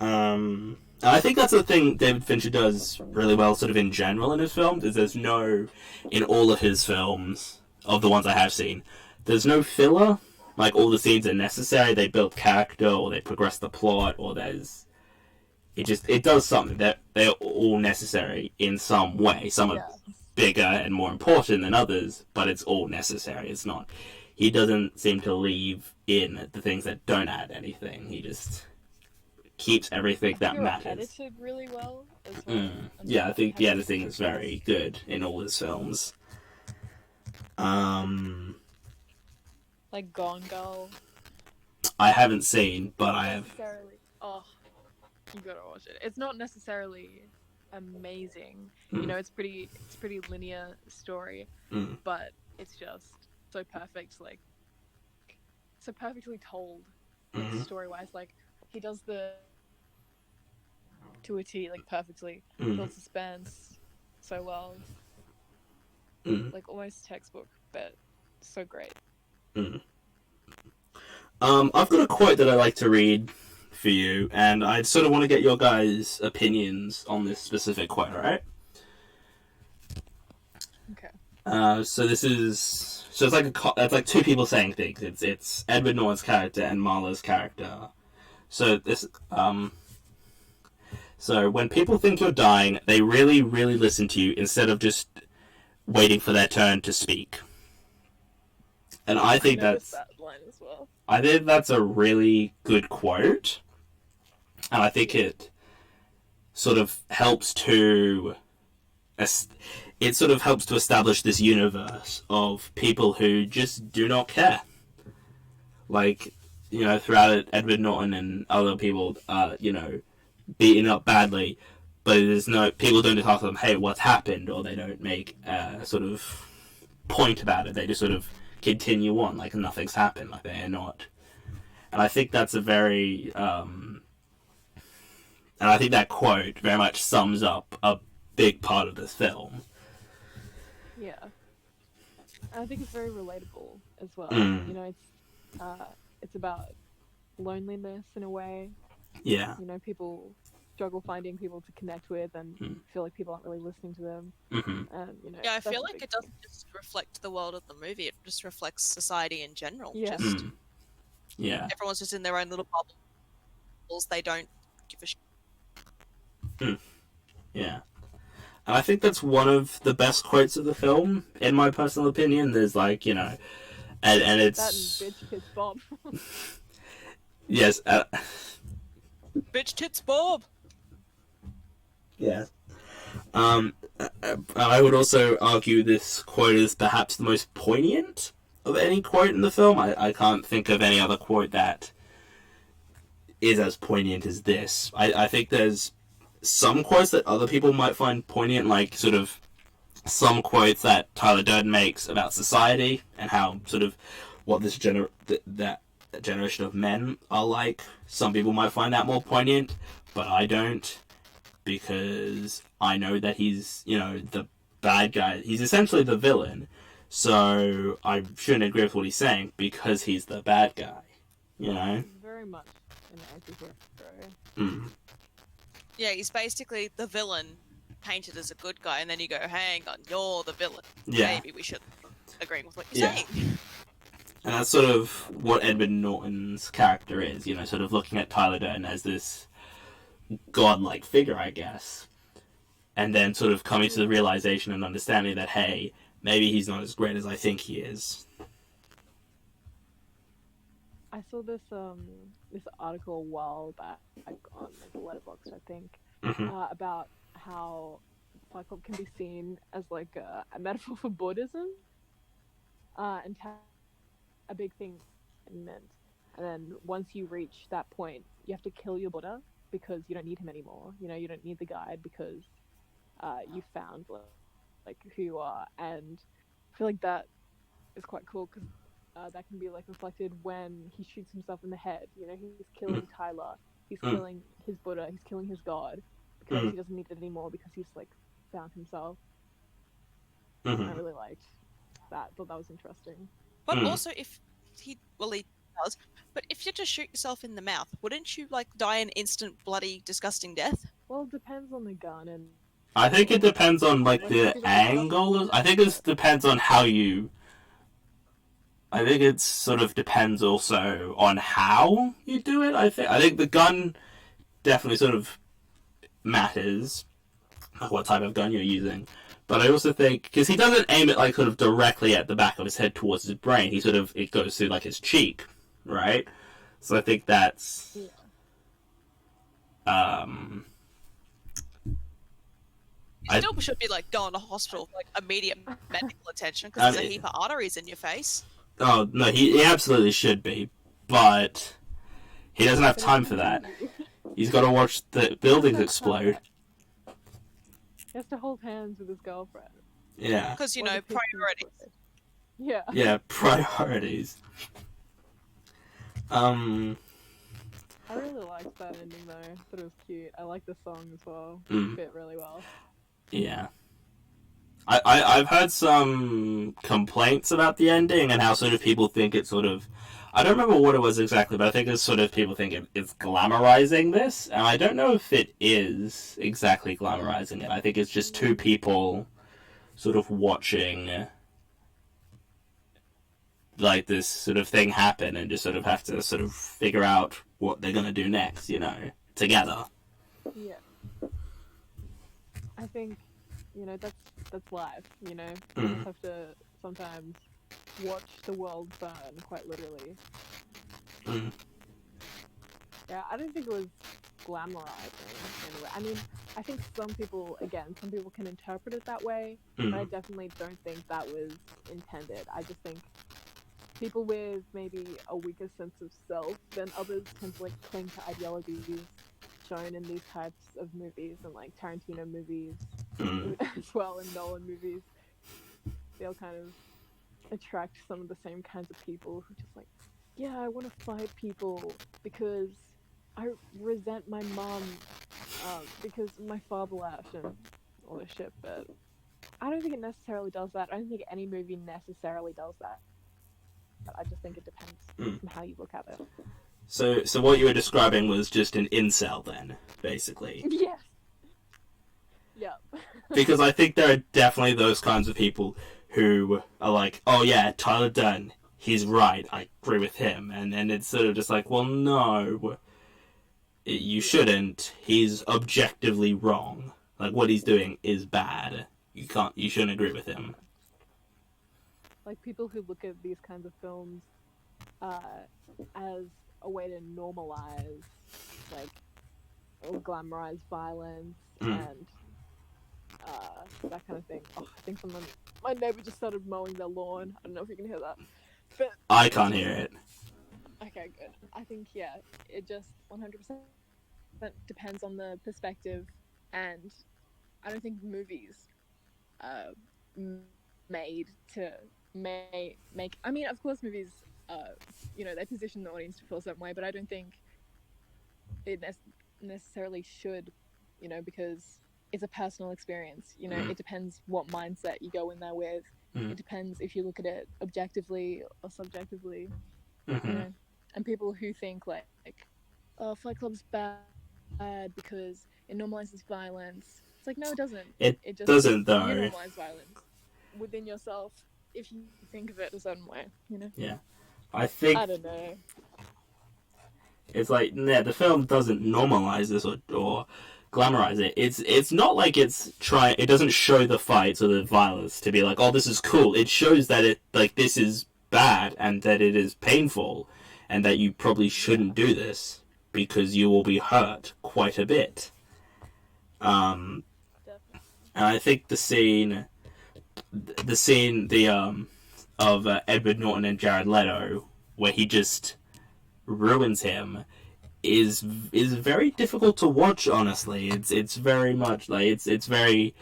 I think that's the thing David Fincher does really well, sort of in general in his films, is there's no, in all of his films, of the ones I have seen, there's no filler. Like, all the scenes are necessary, they build character, or they progress the plot, or there's... It does something that they're all necessary in some way. Some are bigger and more important than others, but it's all necessary. It's not... He doesn't seem to leave in the things that don't add anything. He just keeps everything that matters. Edited really well as well. Yeah, I think the editing is very good in all his films. Like Gone Girl. I haven't seen, but I have. Oh, you gotta watch it. It's not necessarily amazing. You know, it's pretty linear story, but it's just so perfect. Like, so perfectly told, story-wise. Like, he does the to a T, like perfectly. Builds suspense so well. Like almost textbook, but so great. I've got a quote that I like to read for you, and I sort of want to get your guys' opinions on this specific quote, alright? Okay. So it's like two people saying things. It's Edward Norton's character and Marla's character. So when people think you're dying, they really, really listen to you instead of just waiting for their turn to speak. And I think that's that line as well. I think that's a really good quote, and I think it sort of helps to establish this universe of people who just do not care. Like, you know, throughout it, Edward Norton and other people are, you know, beaten up badly, but people don't just ask them, hey, what's happened, or they don't make a sort of point about it. They just sort of continue on like nothing's happened, like they are not. And I think that's a very and I think that quote very much sums up a big part of this film. Yeah. And I think it's very relatable as well. You know, it's about loneliness in a way. Yeah. You know, people struggle finding people to connect with and feel like people aren't really listening to them. And, you know, Yeah, I that's feel a like big it doesn't just reflect the world of the movie, it just reflects society in general. Yeah. Just Yeah. everyone's just in their own little bubbles. They don't give a shit. Yeah. And I think that's one of the best quotes of the film, in my personal opinion. There's like, you know, and it's... That and bitch kiss Bob. Yes. Bitch tits Bob. Yes. I would also argue this quote is perhaps the most poignant of any quote in the film. I can't think of any other quote that is as poignant as this. I think there's some quotes that other people might find poignant, like sort of some quotes that Tyler Durden makes about society and how sort of what this that generation of men are like. Some people might find that more poignant, but I don't, because I know that he's, you know, the bad guy. He's essentially the villain, so I shouldn't agree with what he's saying because he's the bad guy, you know? Very much an anti-hero. Mm. Yeah, he's basically the villain painted as a good guy, and then you go, hang on, you're the villain. Yeah. Maybe we should agree with what you're saying. And that's sort of what Edward Norton's character is, you know, sort of looking at Tyler Durden as this godlike figure, I guess. And then sort of coming to the realization and understanding that, hey, maybe he's not as great as I think he is. I saw this this article a while back on like Letterboxd, I think, about how Fight Club can be seen as like a metaphor for Buddhism, and a big thing meant. And then once you reach that point, you have to kill your Buddha because you don't need him anymore. You know, you don't need the guide because you found like who you are. And I feel like that is quite cool because that can be like reflected when he shoots himself in the head. You know, he's killing Tyler, he's killing his Buddha, he's killing his God because he doesn't need it anymore because he's like found himself. I really liked that. Thought that was interesting. But also, if he does. But if you just shoot yourself in the mouth, wouldn't you like die an instant, bloody, disgusting death? Well, it depends on the gun and. I think it depends on like the angle. I think it depends on how you. I think it sort of depends also on how you do it. I think the gun definitely sort of matters, like what type of gun you're using. But I also think, because he doesn't aim it like sort of directly at the back of his head towards his brain, it goes through like his cheek, right? So I think that's, You still should be like going to hospital for like immediate medical attention because there's a heap of arteries in your face. Oh no, he absolutely should be, but he doesn't have time for that. He's got to watch the buildings explode. He has to hold hands with his girlfriend. Yeah. Because, you know, priorities. Yeah. Yeah, priorities. I really liked that ending though. I thought it was cute. I like the song as well. It fit really well. Yeah. I've heard some complaints about the ending and how sort of people think it's sort of... I don't remember what it was exactly, but I think it's sort of people think it's glamorizing this, and I don't know if it is exactly glamorizing it. I think it's just two people sort of watching like this sort of thing happen and just sort of have to sort of figure out what they're gonna do next, you know, together. Yeah. I think, you know, that's life, you know? You just have to sometimes watch the world burn, quite literally. Yeah, I don't think it was glamorizing anyway. I mean, I think some people can interpret it that way, but I definitely don't think that was intended. I just think people with maybe a weaker sense of self than others tend to like cling to ideologies shown in these types of movies and like Tarantino movies as well, and Nolan movies. They'll kind of attract some of the same kinds of people who just like, yeah, I want to fight people because I resent my mom because my father left and all this shit. But I don't think it necessarily does that. I don't think any movie necessarily does that. I just think it depends on how you look at it. So what you were describing was just an incel then, basically. Yes. Yeah. Because I think there are definitely those kinds of people who are like, oh yeah, Tyler Durden, he's right, I agree with him. And then it's sort of just like, well, no, you shouldn't. He's objectively wrong. Like, what he's doing is bad. You shouldn't agree with him. Like, people who look at these kinds of films as a way to normalize, like, or glamorize violence and that kind of thing. Oh, I think my neighbor just started mowing their lawn. I don't know if you can hear that. But I can't hear it. okay, good. I think, yeah, it just 100% depends on the perspective, and I don't think movies made to make. I mean, of course, movies, they position the audience to feel a certain way, but I don't think it necessarily should, because it's a personal experience. It depends what mindset you go in there with. It depends if you look at it objectively or subjectively. And people who think like, oh, Fight Club's bad because it normalizes violence. It's like, no, it doesn't. It just doesn't, though. You normalize violence within yourself if you think of it a certain way, Yeah. I don't know. It's like, yeah, the film doesn't normalize this or glamorize it. It's not like it doesn't show the fights or the violence to be like, oh, this is cool. It shows that this is bad and that it is painful and that you probably shouldn't do this because you will be hurt quite a bit. And I think the scene of Edward Norton and Jared Leto, where he just ruins him, is very difficult to watch. Honestly, it's very much like it's very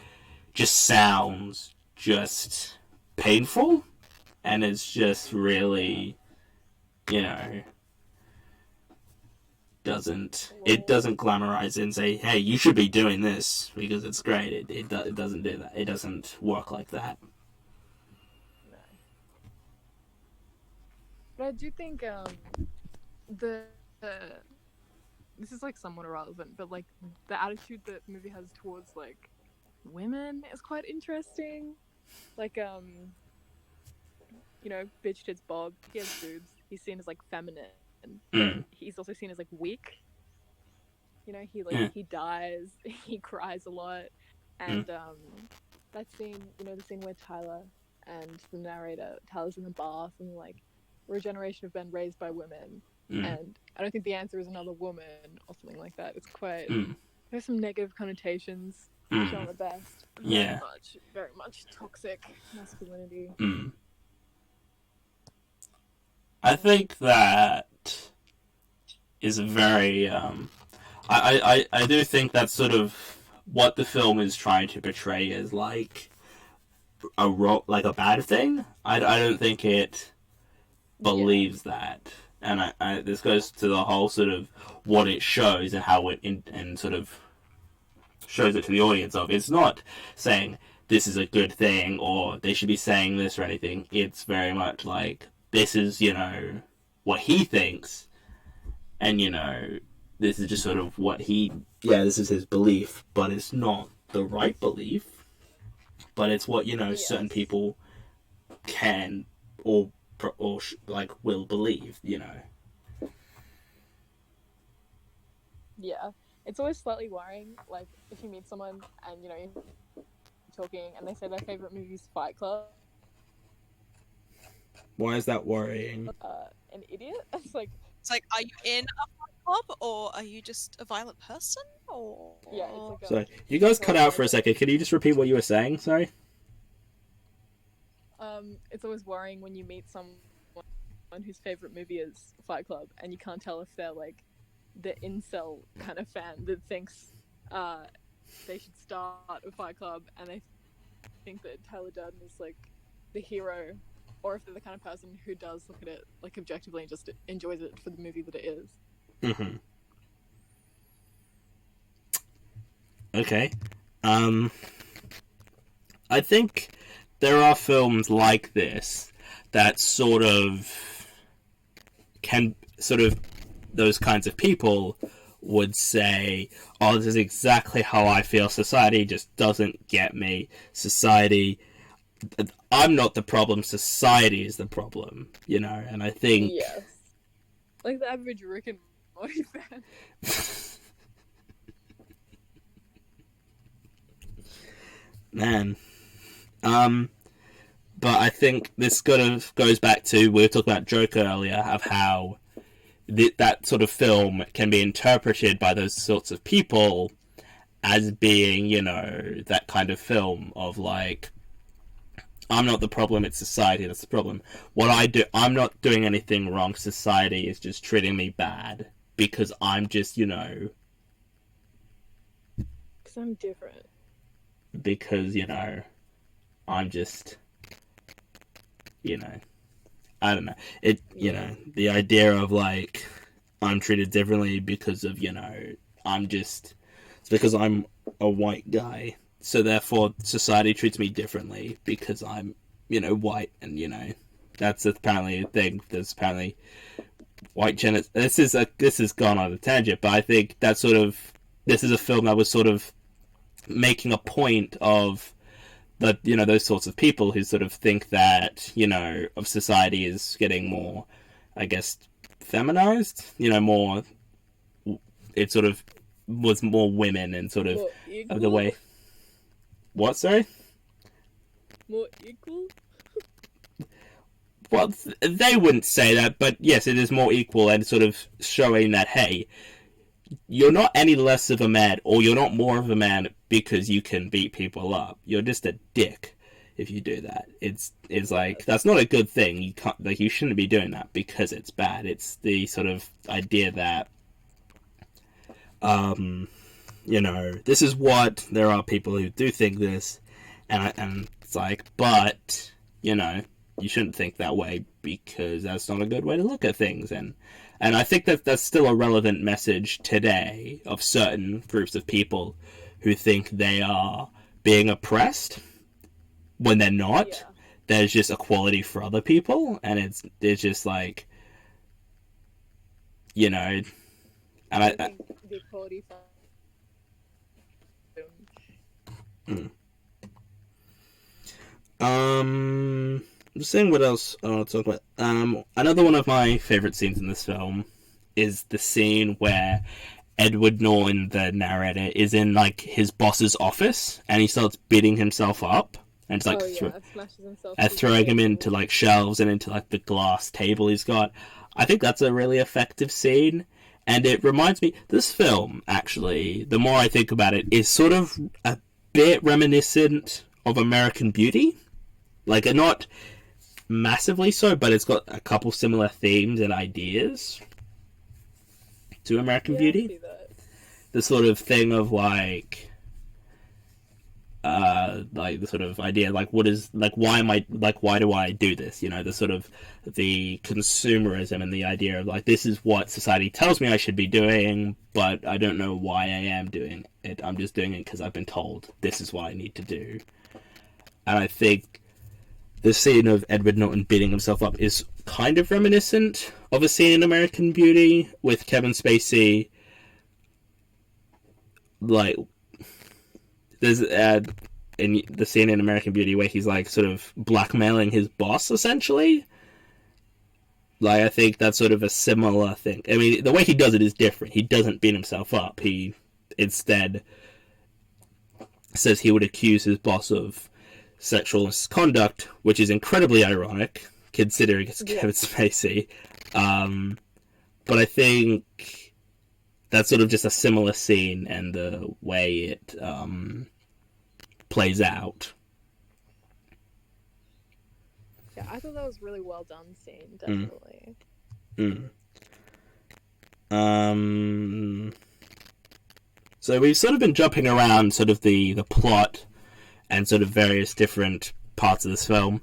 just sounds just painful, and it's just really, doesn't glamorize it and say, hey, you should be doing this because it's great. It doesn't do that. It doesn't work like that. No. But I do think this is like somewhat irrelevant, but like the attitude that the movie has towards like women is quite interesting. Like bitch tits Bob, he has boobs. He's seen as like feminine. He's also seen as like weak. He dies, he cries a lot, and that scene, the scene where Tyler and the narrator, Tyler's in the bath and like, we're a generation of men raised by women, and I don't think the answer is another woman or something like that. It's quite there's some negative connotations shown the best. Very much toxic masculinity. I think that is very I do think that's sort of what the film is trying to portray as like a bad thing. I don't think it believes that, and I this goes to the whole sort of what it shows and how it and sort of shows it to the audience of. It's not saying this is a good thing or they should be saying this or anything. It's very much like, this is, what he thinks, and, this is just sort of what this is his belief, but it's not the right belief, but it's what, certain people can or like will believe, Yeah. It's always slightly worrying, like, if you meet someone and, you're talking and they say their favorite movie is Fight Club. Why is that worrying? An idiot? It's like, are you in a Fight Club, or are you just a violent person? Or yeah, it's like Sorry, you guys cut out for a second. Can you just repeat what you were saying? Sorry. It's always worrying when you meet someone whose favorite movie is Fight Club, and you can't tell if they're like the incel kind of fan that thinks they should start a Fight Club and they think that Tyler Durden is like the hero, or if they're the kind of person who does look at it like objectively and just enjoys it for the movie that it is. Okay. I think there are films like this that sort of those kinds of people would say, oh, this is exactly how I feel. Society just doesn't get me. I'm not the problem, society is the problem, and I think... Yes. Like the average Rick and Morty fan. Man. But I think this kind of goes back to, we were talking about Joker earlier, of how that sort of film can be interpreted by those sorts of people as being, you know, that kind of film of like, I'm not the problem, it's society that's the problem. What I do, I'm not doing anything wrong, society is just treating me bad because I'm just, you know... Because I'm different. Because, you know, I'm just... You know... I don't know. You know, the idea of, like, I'm treated differently because of, you know, it's because I'm a white guy. So therefore, society treats me differently because I'm, you know, white. And, you know, that's apparently a thing. There's apparently white genetics. This has gone on a tangent, but I think this is a film that was sort of making a point of that, you know, those sorts of people who sort of think that, you know, of society is getting more, I guess, feminized, you know, more, it sort of was more women and sort of the way. What, sorry? More equal? Well, they wouldn't say that, but yes, it is more equal and sort of showing that, hey, you're not any less of a man, or you're not more of a man because you can beat people up. You're just a dick if you do that. It's like, that's not a good thing. You can't, like, you shouldn't be doing that because it's bad. It's the sort of idea that, you know, this is what, there are people who do think this, and it's like, but, you know, you shouldn't think that way because that's not a good way to look at things. And I think that that's still a relevant message today of certain groups of people who think they are being oppressed when they're not. Yeah. There's just equality for other people, and it's just like, you know, and I the equality for just seeing what else I want to talk about. Another one of my favorite scenes in this film is the scene where Edward Norton, the narrator, is in like his boss's office and he starts beating himself up and it's like throwing him into like shelves and into like the glass table he's got. I think that's a really effective scene, and it reminds me, this film actually, the more I think about it, is sort of a bit reminiscent of American Beauty. Like, not massively so, but it's got a couple similar themes and ideas to American Beauty. I see that. The sort of thing of like the sort of idea, like, what is, like, why do I do this? You know, the sort of the consumerism and the idea of like, this is what society tells me I should be doing, but I don't know why I am doing it. I'm just doing it because I've been told this is what I need to do. And I think the scene of Edward Norton beating himself up is kind of reminiscent of a scene in American Beauty with Kevin Spacey. Like, there's in the scene in American Beauty where he's like sort of blackmailing his boss, essentially. Like, I think that's sort of a similar thing. I mean, the way he does it is different. He doesn't beat himself up. He instead says he would accuse his boss of sexual misconduct, which is incredibly ironic considering it's Kevin Spacey. But I think that's sort of just a similar scene and the way it plays out. Yeah, I thought that was really well done scene, definitely. So we've sort of been jumping around sort of the plot and sort of various different parts of this film.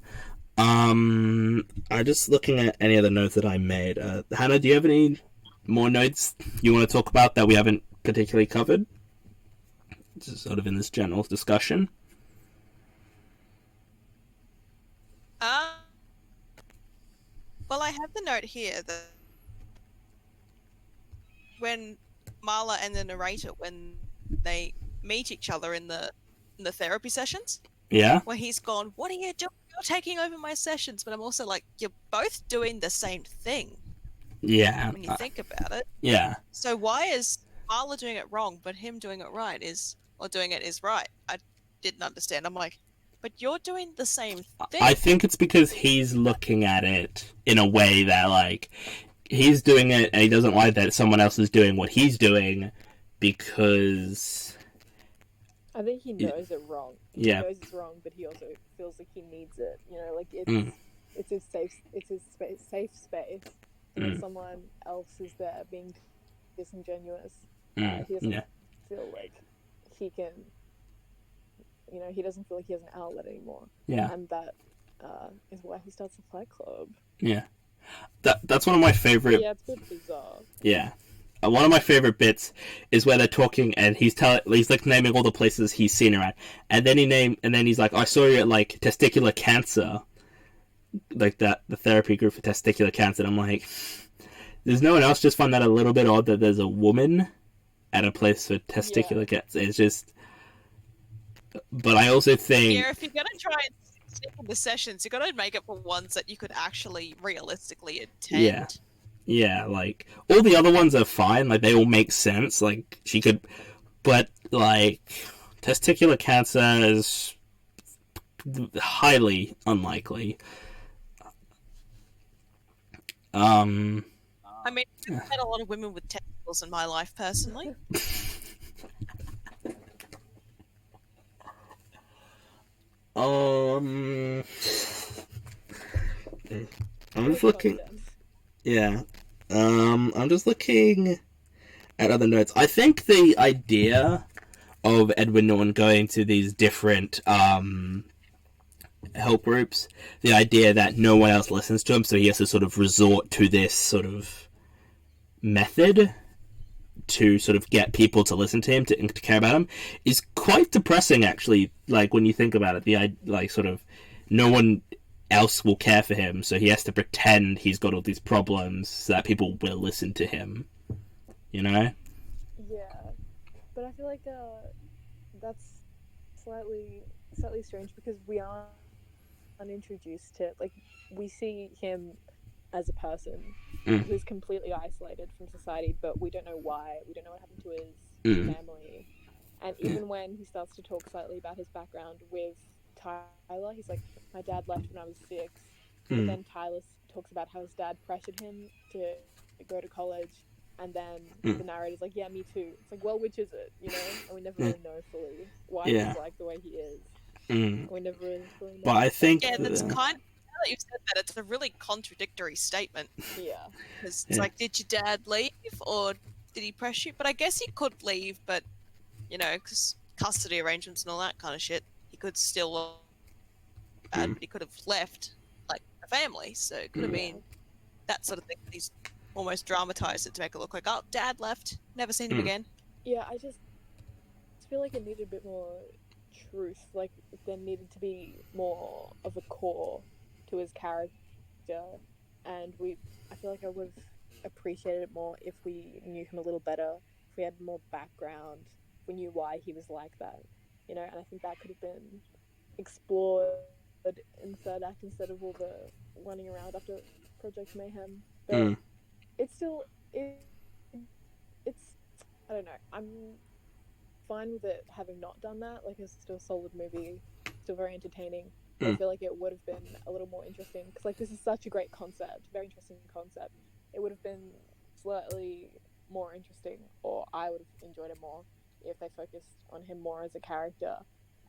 I'm just looking at any other notes that I made. Hannah, do you have any more notes you want to talk about that we haven't particularly covered? Just sort of in this general discussion. Well, I have the note here that when Marla and the narrator, when they meet each other in the therapy sessions, where he's gone, "What are you doing? You're taking over my sessions." But I'm also like, you're both doing the same thing. Yeah. When you think about it. Yeah. So why is Marla doing it wrong, but him doing it right is right? didn't understand. I'm like, but you're doing the same thing. I think it's because he's looking at it in a way that, like, he's doing it and he doesn't like that someone else is doing what he's doing because... I think he knows it wrong. Yeah. He knows it's wrong, but he also feels like he needs it. You know, like it's his safe space. And if someone else is there being disingenuous, he doesn't feel like he can. You know, he doesn't feel like he has an outlet anymore. Yeah. And that is why he starts the Fight Club. Yeah. That's one of my favorite. Yeah, it's a bit bizarre. Yeah. One of my favorite bits is where they're talking and he's like naming all the places he's seen her at, and then he's like, I saw you at like testicular cancer, like the therapy group for testicular cancer. And I'm like, does no one else just find that a little bit odd that there's a woman at a place for testicular cancer? It's just, but I also think, yeah, if you're gonna try and stick in the sessions, you gotta make it for ones that you could actually realistically attend. Yeah. Yeah, like, all the other ones are fine, like, they all make sense, like, she could, but, like, testicular cancer is highly unlikely. I mean, I've had a lot of women with testicles in my life, personally. I'm just looking... Yeah. I'm just looking at other notes. I think the idea of Edward Norton going to these different help groups, the idea that no one else listens to him, so he has to sort of resort to this sort of method to sort of get people to listen to him, to care about him, is quite depressing, actually, like, when you think about it. Like, sort of, no one else will care for him, so he has to pretend he's got all these problems so that people will listen to him, you know? Yeah, but I feel like that's slightly strange because we aren't introduced to, like, we see him as a person who's completely isolated from society, but we don't know why, we don't know what happened to his family. And even when he starts to talk slightly about his background with Tyler, he's like, my dad left when I was 6. But then Tyler talks about how his dad pressured him to go to college, and then the narrator's like, yeah, me too. It's like, well, which is it, you know? And we never really know fully why he's like the way he is. We never really fully know. But I think... Yeah, that's kind of, now that you've said that, it's a really contradictory statement. Yeah. Because it's like, did your dad leave, or did he press you? But I guess he could leave, but, you know, because custody arrangements and all that kind of shit, he could still bad, but he could have left like a family, so it could have been that sort of thing. He's almost dramatized it to make it look like, oh, dad left, never seen him again. Yeah, I just feel like it needed a bit more truth. Like, there needed to be more of a core to his character, and I feel like I would have appreciated it more if we knew him a little better, if we had more background, we knew why he was like that, you know. And I think that could have been explored in the third act instead of all the running around after Project Mayhem. But it's still it's I don't know, I'm fine with it having not done that. Like, it's still a solid movie, still very entertaining. I feel like it would have been a little more interesting, because, like, this is such a great concept, very interesting concept. It would have been slightly more interesting, or I would have enjoyed it more if they focused on him more as a character,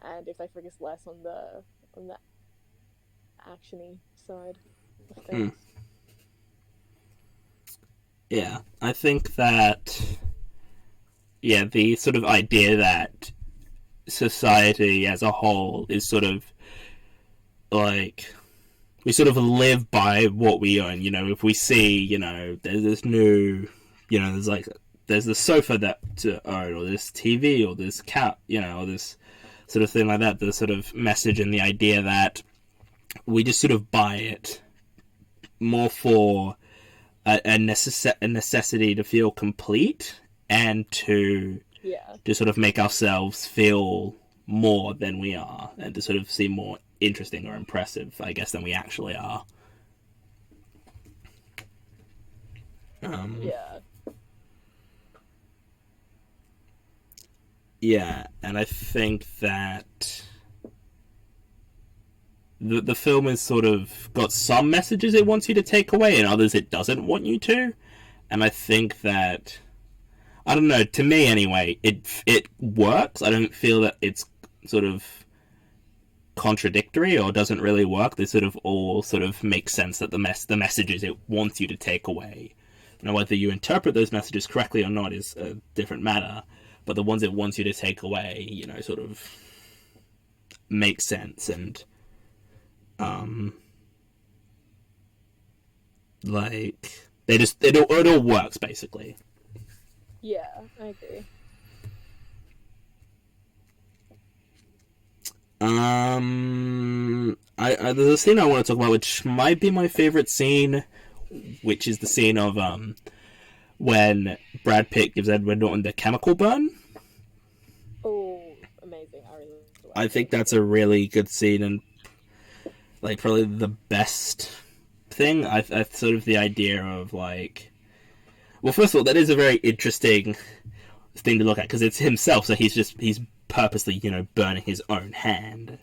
and if they focused less on the actiony side of things. Yeah, I think that, yeah, the sort of idea that society as a whole is sort of like, we sort of live by what we own, you know. If we see, you know, there's this new, you know, there's the sofa that to own, or this TV, or this cat, you know, or this sort of thing like that, the sort of message and the idea that we just sort of buy it more for a necessity to feel complete, and to sort of make ourselves feel more than we are, and to sort of seem more interesting or impressive, I guess, than we actually are. Yeah, and I think that the film has sort of got some messages it wants you to take away, and others it doesn't want you to. And I think that, I don't know, to me anyway, it works. I don't feel that it's sort of contradictory or doesn't really work. They sort of all sort of make sense that the messages it wants you to take away. Now, whether you interpret those messages correctly or not is a different matter, but the ones it wants you to take away, you know, sort of make sense and like it all works basically. Yeah, I agree. There's a scene I want to talk about which might be my favorite scene, which is the scene of when Brad Pitt gives Edward Norton the chemical burn. Oh, amazing! I really like I think that's a really good scene and like probably the best thing. I sort of the idea of like, well, first of all, that is a very interesting thing to look at because it's himself, so he's purposely, you know, burning his own hand.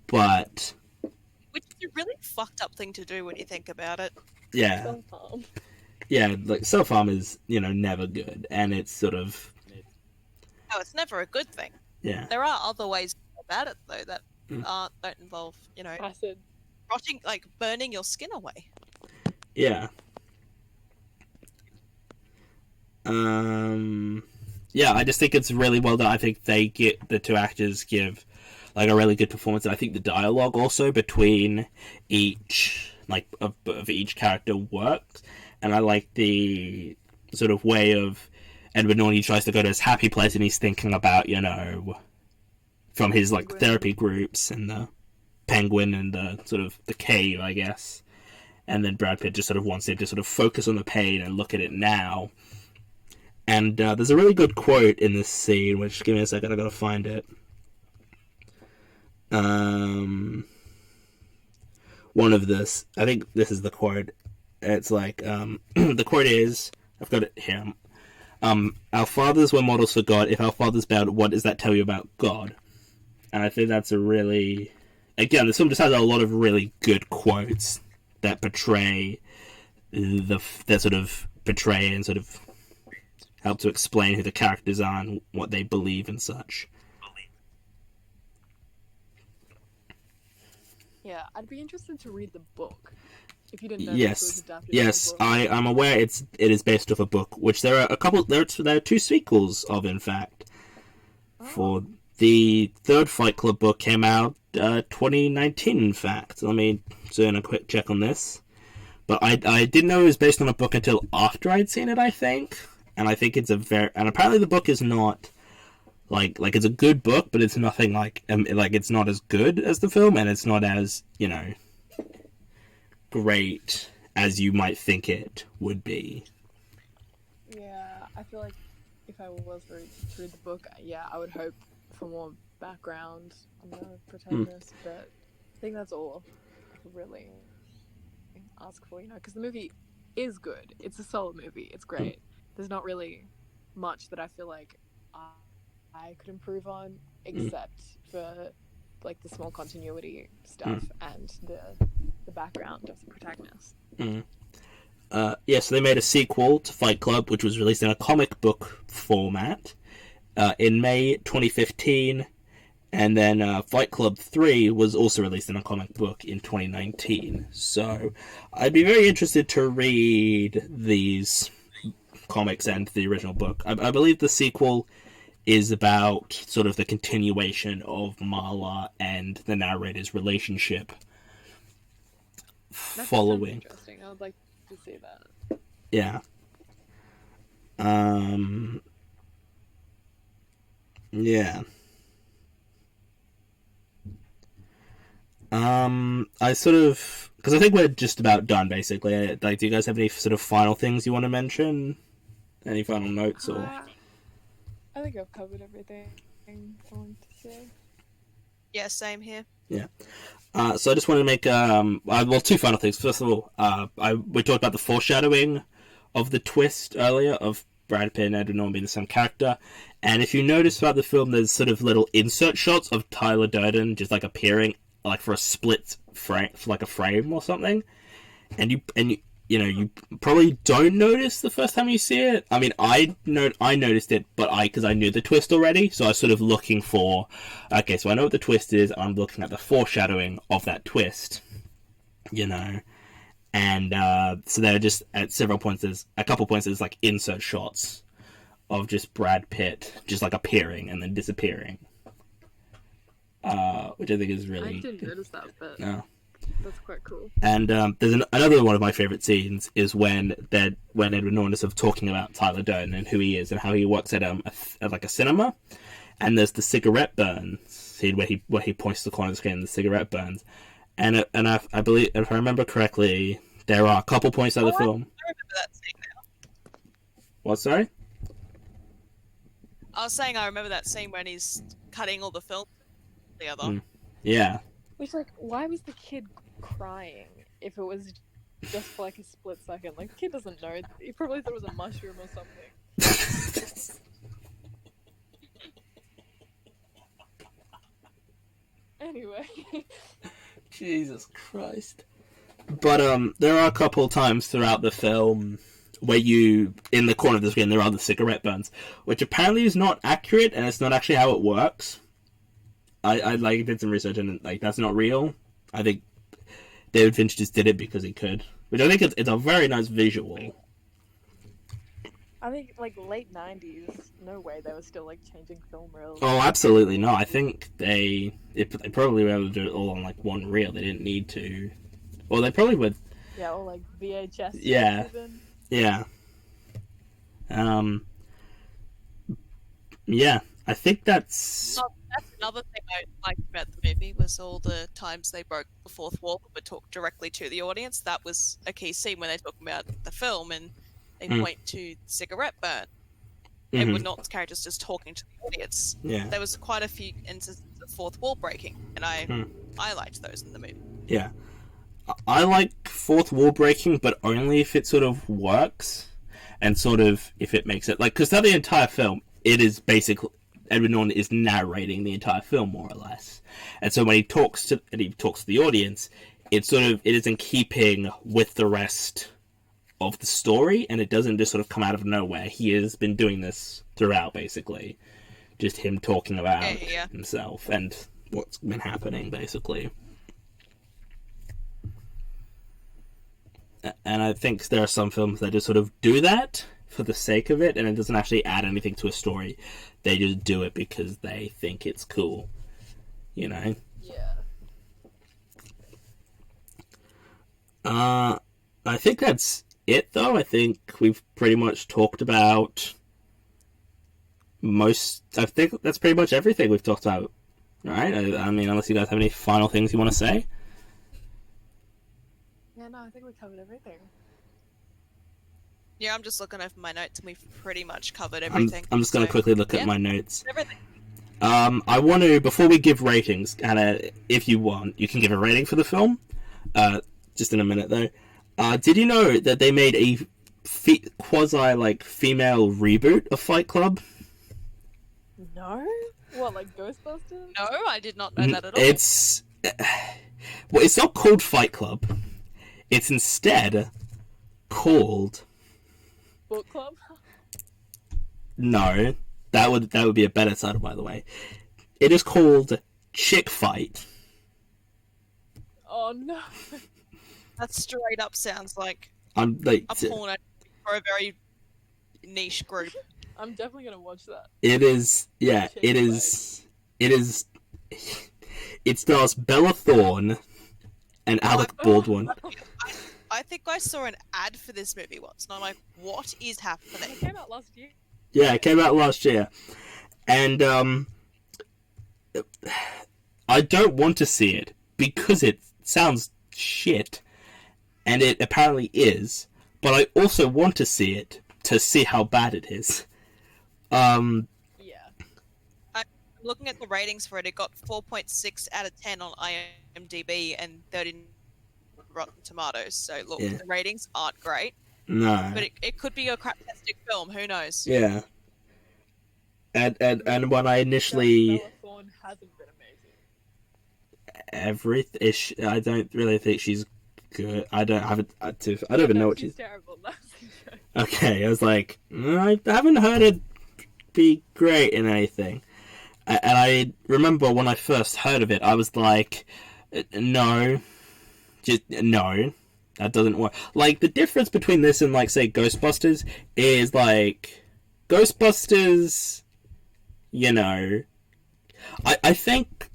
But Which is a really fucked up thing to do when you think about it. yeah, Self-harm. yeah, like self-harm is, you know, never good, and it's sort of No, it's never a good thing. yeah, There are other ways to go about it though that don't involve, you know, Acid. rotting, like burning your skin away. yeah. Yeah, I just think it's really well done. I think the two actors give like a really good performance, and I think the dialogue also between each like of each character works, and I like the sort of way of Edward Norton. He tries to go to his happy place, and he's thinking about, you know, from his like therapy groups and the penguin and the sort of the cave, I guess, and then Brad Pitt just sort of wants him to sort of focus on the pain and look at it now. And there's a really good quote in this scene, which, give me a second, I gotta find it. One of this, I think this is the quote. It's like, the quote is, I've got it here. Our fathers were models for God. If our fathers bowed, what does that tell you about God? And I think that's a really, again, this film just has a lot of really good quotes that portray that sort of portray and sort of help to explain who the characters are and what they believe and such. Yeah, I'd be interested to read the book. If you didn't know, this was Yes, adapted yes, from a book. I'm aware it is based off a book, which there are a couple. There are two sequels of, in fact. For the third Fight Club book came out 2019. In fact, let me do a quick check on this. But I didn't know it was based on a book until after I'd seen it, I think. And I think it's and apparently the book is not like it's a good book, but it's nothing like it's not as good as the film, and it's not as, you know, great as you might think it would be. Yeah, I feel like if I was to read the book, yeah, I would hope for more background on the protagonist, but I think that's all I could really ask for, you know, because the movie is good. It's a solid movie. It's great. There's not really much that I feel like I could improve on, except for like the small continuity stuff and the background of the protagonist. So they made a sequel to Fight Club, which was released in a comic book format in May 2015, and then Fight Club 3 was also released in a comic book in 2019. So I'd be very interested to read these comics and the original book. I believe the sequel is about sort of the continuation of Marla and the narrator's relationship That following. sounds interesting. I would like to see that. Yeah. Yeah. I sort of, because I think we're just about done, basically. Like, do you guys have any sort of final things you want to mention? Any final notes or? I think I've covered everything I wanted to say. Yeah, same here. Yeah. So I just want to make well, two final things. First of all, we talked about the foreshadowing of the twist earlier of Brad Pitt and Edward Norton being the same character. And if you notice throughout the film, there's sort of little insert shots of Tyler Durden just like appearing like for a split frame, for like a frame or something. And you probably don't notice the first time you see it. I mean, I noticed it, but because I knew the twist already, so I was sort of looking for, okay, so I know what the twist is, I'm looking at the foreshadowing of that twist, and so there are just at several points, there's a couple points, there's like insert shots of just Brad Pitt just like appearing and then disappearing, which I think is really. I didn't notice that, but No. That's quite cool. And there's another one of my favorite scenes is when Edward Norton is sort of talking about Tyler Durden and who he is and how he works at like a cinema, and there's the cigarette burns scene where he points to the corner of the screen and the cigarette burns, and I believe, if I remember correctly, there are a couple points out of the film. I remember that scene now. What? Sorry. I was saying I remember that scene when he's cutting all the film together. Yeah. Which, like, why was the kid crying if it was just for like a split second? Like, the kid doesn't know. He probably thought it was a mushroom or something. Anyway. Jesus Christ. But there are a couple of times throughout the film where in the corner of the screen, there are the cigarette burns, which apparently is not accurate, and it's not actually how it works. I did some research, and like that's not real. I think David Fincher just did it because he could, which I think it's a very nice visual. I think, like, late 90s, no way they were still, like, changing film reels. Oh, absolutely not. I think they probably were able to do it all on like one reel. They didn't need to. Well, they probably would. Yeah, or like VHS. Yeah. Even. Yeah. Yeah. I think that's. That's another thing I liked about the movie was all the times they broke the fourth wall but talked directly to the audience. That was a key scene when they talk about the film and they point to cigarette burn. And Edward Norton's characters just talking to the audience. Yeah. There was quite a few instances of fourth wall breaking, and I liked those in the movie. Yeah. I like fourth wall breaking, but only if it sort of works and sort of if it makes it like, because the entire film, it is basically Edward Norton is narrating the entire film more or less, and so when he talks to the audience, it is in keeping with the rest of the story, and it doesn't just sort of come out of nowhere. He has been doing this throughout, basically, just him talking about himself and what's been happening, basically. And I think there are some films that just sort of do that for the sake of it, and it doesn't actually add anything to a story. They just do it because they think it's cool, you know? Yeah. I think that's it, though. I think we've pretty much talked about I think that's pretty much everything we've talked about, right? I mean, unless you guys have any final things you want to say? Yeah, no, I think we covered everything. Yeah, I'm just looking over my notes, and we've pretty much covered everything. I'm just going to quickly look at my notes. Everything. I want to, before we give ratings, Anna, if you want, you can give a rating for the film. Just in a minute, though. Did you know that they made a quasi-female reboot of Fight Club? No? What, like Ghostbusters? No, I did not know that at all. It's not called Fight Club. It's instead called Book Club? No, that would be a better title, by the way. It is called Chick Fight. Oh no. That straight up sounds like I'm like a porno for a very niche group. I'm definitely gonna watch that. It is. Yeah, Chick it is. It is. It stars Bella Thorne and Alec Baldwin. I think I saw an ad for this movie once, and I'm like, what is happening? It came out last year. Yeah, it came out last year. And, I don't want to see it because it sounds shit. And it apparently is. But I also want to see it to see how bad it is. Yeah. I'm looking at the ratings for it. It got 4.6 out of 10 on IMDb and 30 Rotten Tomatoes. So look, the ratings aren't great. No. But it could be a craptastic film. Who knows? Yeah. And when I initially Bella Thorne hasn't been amazing. I don't really think she's good. I don't even know what she's she's. terrible. That's the joke. Okay, I was like, I haven't heard her be great in anything. And I remember when I first heard of it, I was like, no, just no, that doesn't work. Like, the difference between this and, like, say, Ghostbusters is, like, Ghostbusters, you know, I think,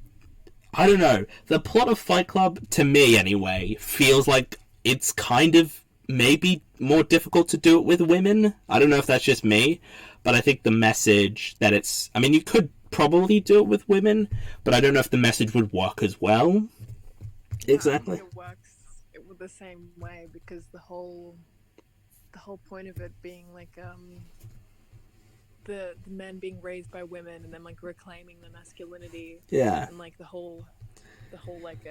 I don't know, the plot of Fight Club, to me anyway, feels like it's kind of maybe more difficult to do it with women. I don't know if that's just me, but I think the message that I mean, you could probably do it with women, but I don't know if the message would work as well. Exactly. It works the same way because the whole point of it being like the men being raised by women and then like reclaiming their masculinity. Yeah. And like the whole like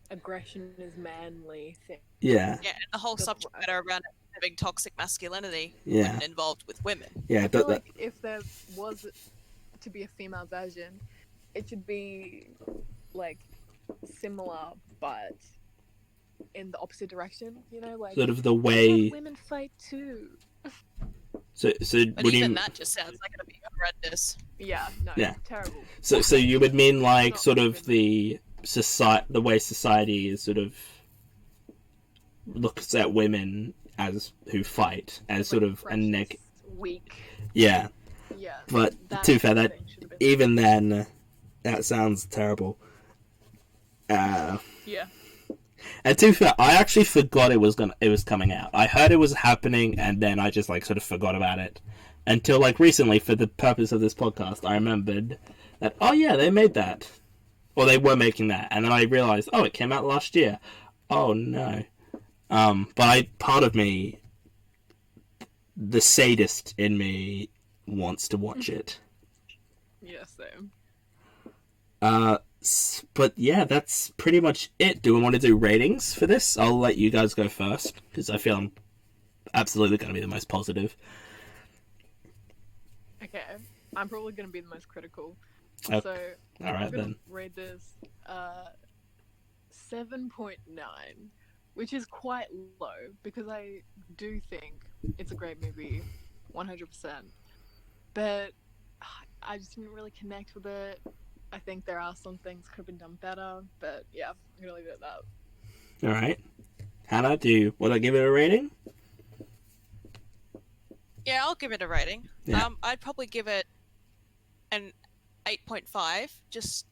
aggression is manly thing. Yeah. Yeah, and the whole subject matter around having toxic masculinity Yeah. when involved with women. Yeah. I feel like if there was to be a female version, it should be like similar but in the opposite direction, you know, like sort of the way women fight too. So But would even you that just sounds like it'd be horrendous. Yeah, no, Yeah. terrible. so you would mean like Not sort of women. the way society is sort of looks at women as who fight as sort of a precious, weak. yeah. Yeah. But that to be fair, that thing should have been- even then, that sounds terrible. Yeah. And to be fair, I actually forgot it was coming out. I heard it was happening, and then I just like sort of forgot about it until like recently, for the purpose of this podcast. I remembered that they made that, or they were making that, and then I realized it came out last year. Oh no. But part of me, the sadist in me, wants to watch it. Yeah, same. But yeah, that's pretty much it. Do we want to do ratings for this? I'll let you guys go first, because I feel I'm absolutely going to be the most positive. Okay, I'm probably going to be the most critical. Okay. So, All right, I'm going then. to rate this 7.9, which is quite low, because I do think it's a great movie, 100%. But I just didn't really connect with it. I think there are some things could have been done better, but yeah, I'm going to leave it at that. All right. Hannah, would I give it a rating? Yeah, I'll give it a rating. Yeah. I'd probably give it an 8.5, just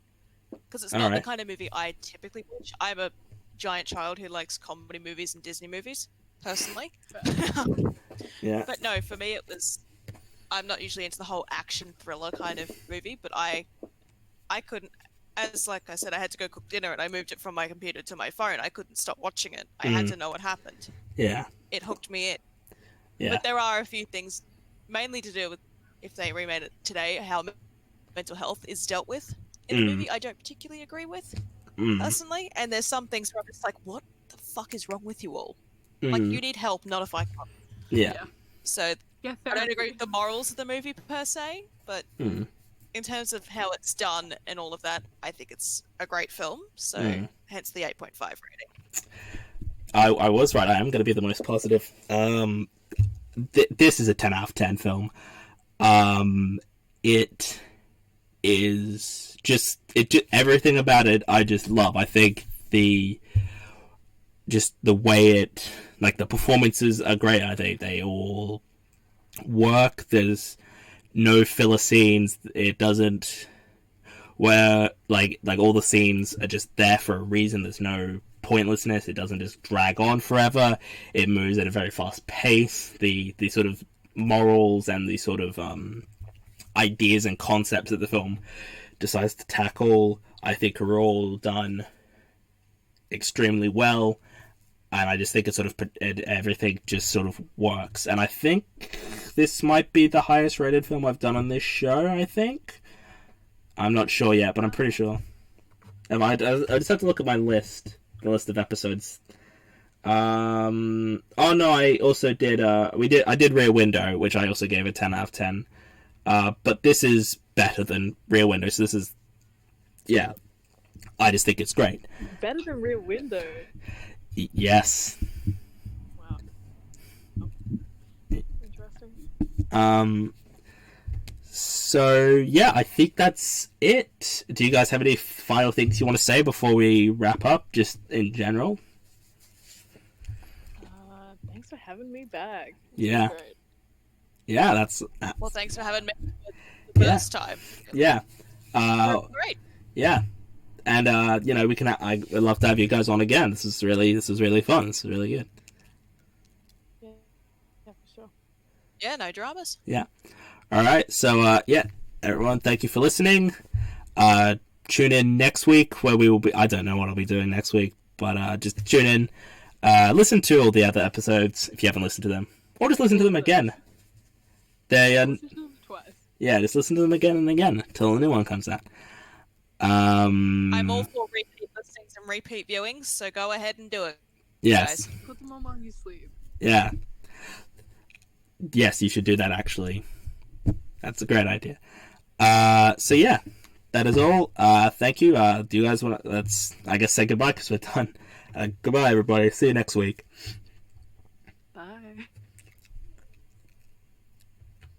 because it's All not the right. kind of movie I typically watch. I'm a giant child who likes comedy movies and Disney movies, personally. Yeah. But no, for me it was... I'm not usually into the whole action thriller kind of movie, but I couldn't... As like I said, I had to go cook dinner and I moved it from my computer to my phone. I couldn't stop watching it. I had to know what happened. Yeah. It hooked me in. Yeah. But there are a few things, mainly to do with, if they remade it today, how mental health is dealt with in the movie. I don't particularly agree with, personally. And there's some things where I'm just like, what the fuck is wrong with you all? Like, you need help, not a fight club. Yeah. So Yeah, I don't agree with the morals of the movie per se, but in terms of how it's done and all of that, I think it's a great film. So hence the 8.5 rating. I was right. I am going to be the most positive. This is a 10 out of 10 film. It is just everything about it I just love. I think the way it, like, the performances are great. I think they all work. There's no filler scenes. It doesn't, where like all the scenes are just there for a reason. There's no pointlessness. It doesn't just drag on forever. It moves at a very fast pace. The sort of morals and the sort of ideas and concepts that the film decides to tackle, I think, are all done extremely well. And I just think it sort of everything just sort of works. And I think this might be the highest rated film I've done on this show. I think, I'm not sure yet, but I'm pretty sure. I just have to look at my list, the list of episodes. Oh no, I also did. I did Rear Window, which I also gave a 10 out of 10. But this is better than Rear Window. So this is, yeah. I just think it's great. Better than Rear Window. Yes. Wow. Interesting. So yeah, I think that's it. Do you guys have any final things you want to say before we wrap up, just in general? Thanks for having me back. Yeah. Great. Yeah, that's Well, thanks for having me the Yeah. first time. yeah. Great. Yeah. And we can. I'd love to have you guys on again. This is really fun. This is really good. Yeah, for sure. Yeah, no dramas. All right. So everyone, thank you for listening. Tune in next week where we will be. I don't know what I'll be doing next week, but just tune in. Listen to all the other episodes if you haven't listened to them, or just listen to them again. They Listen to them twice. yeah, just listen to them again and again until a new one comes out. I'm all for repeat listings and repeat viewings, so go ahead and do it. Yes. Guys. Put them on while you sleep. Yeah. Yes, you should do that, actually. That's a great idea. So yeah, that is all. Thank you. Do you guys want to, I guess, say goodbye because we're done. Goodbye, everybody. See you next week. Bye.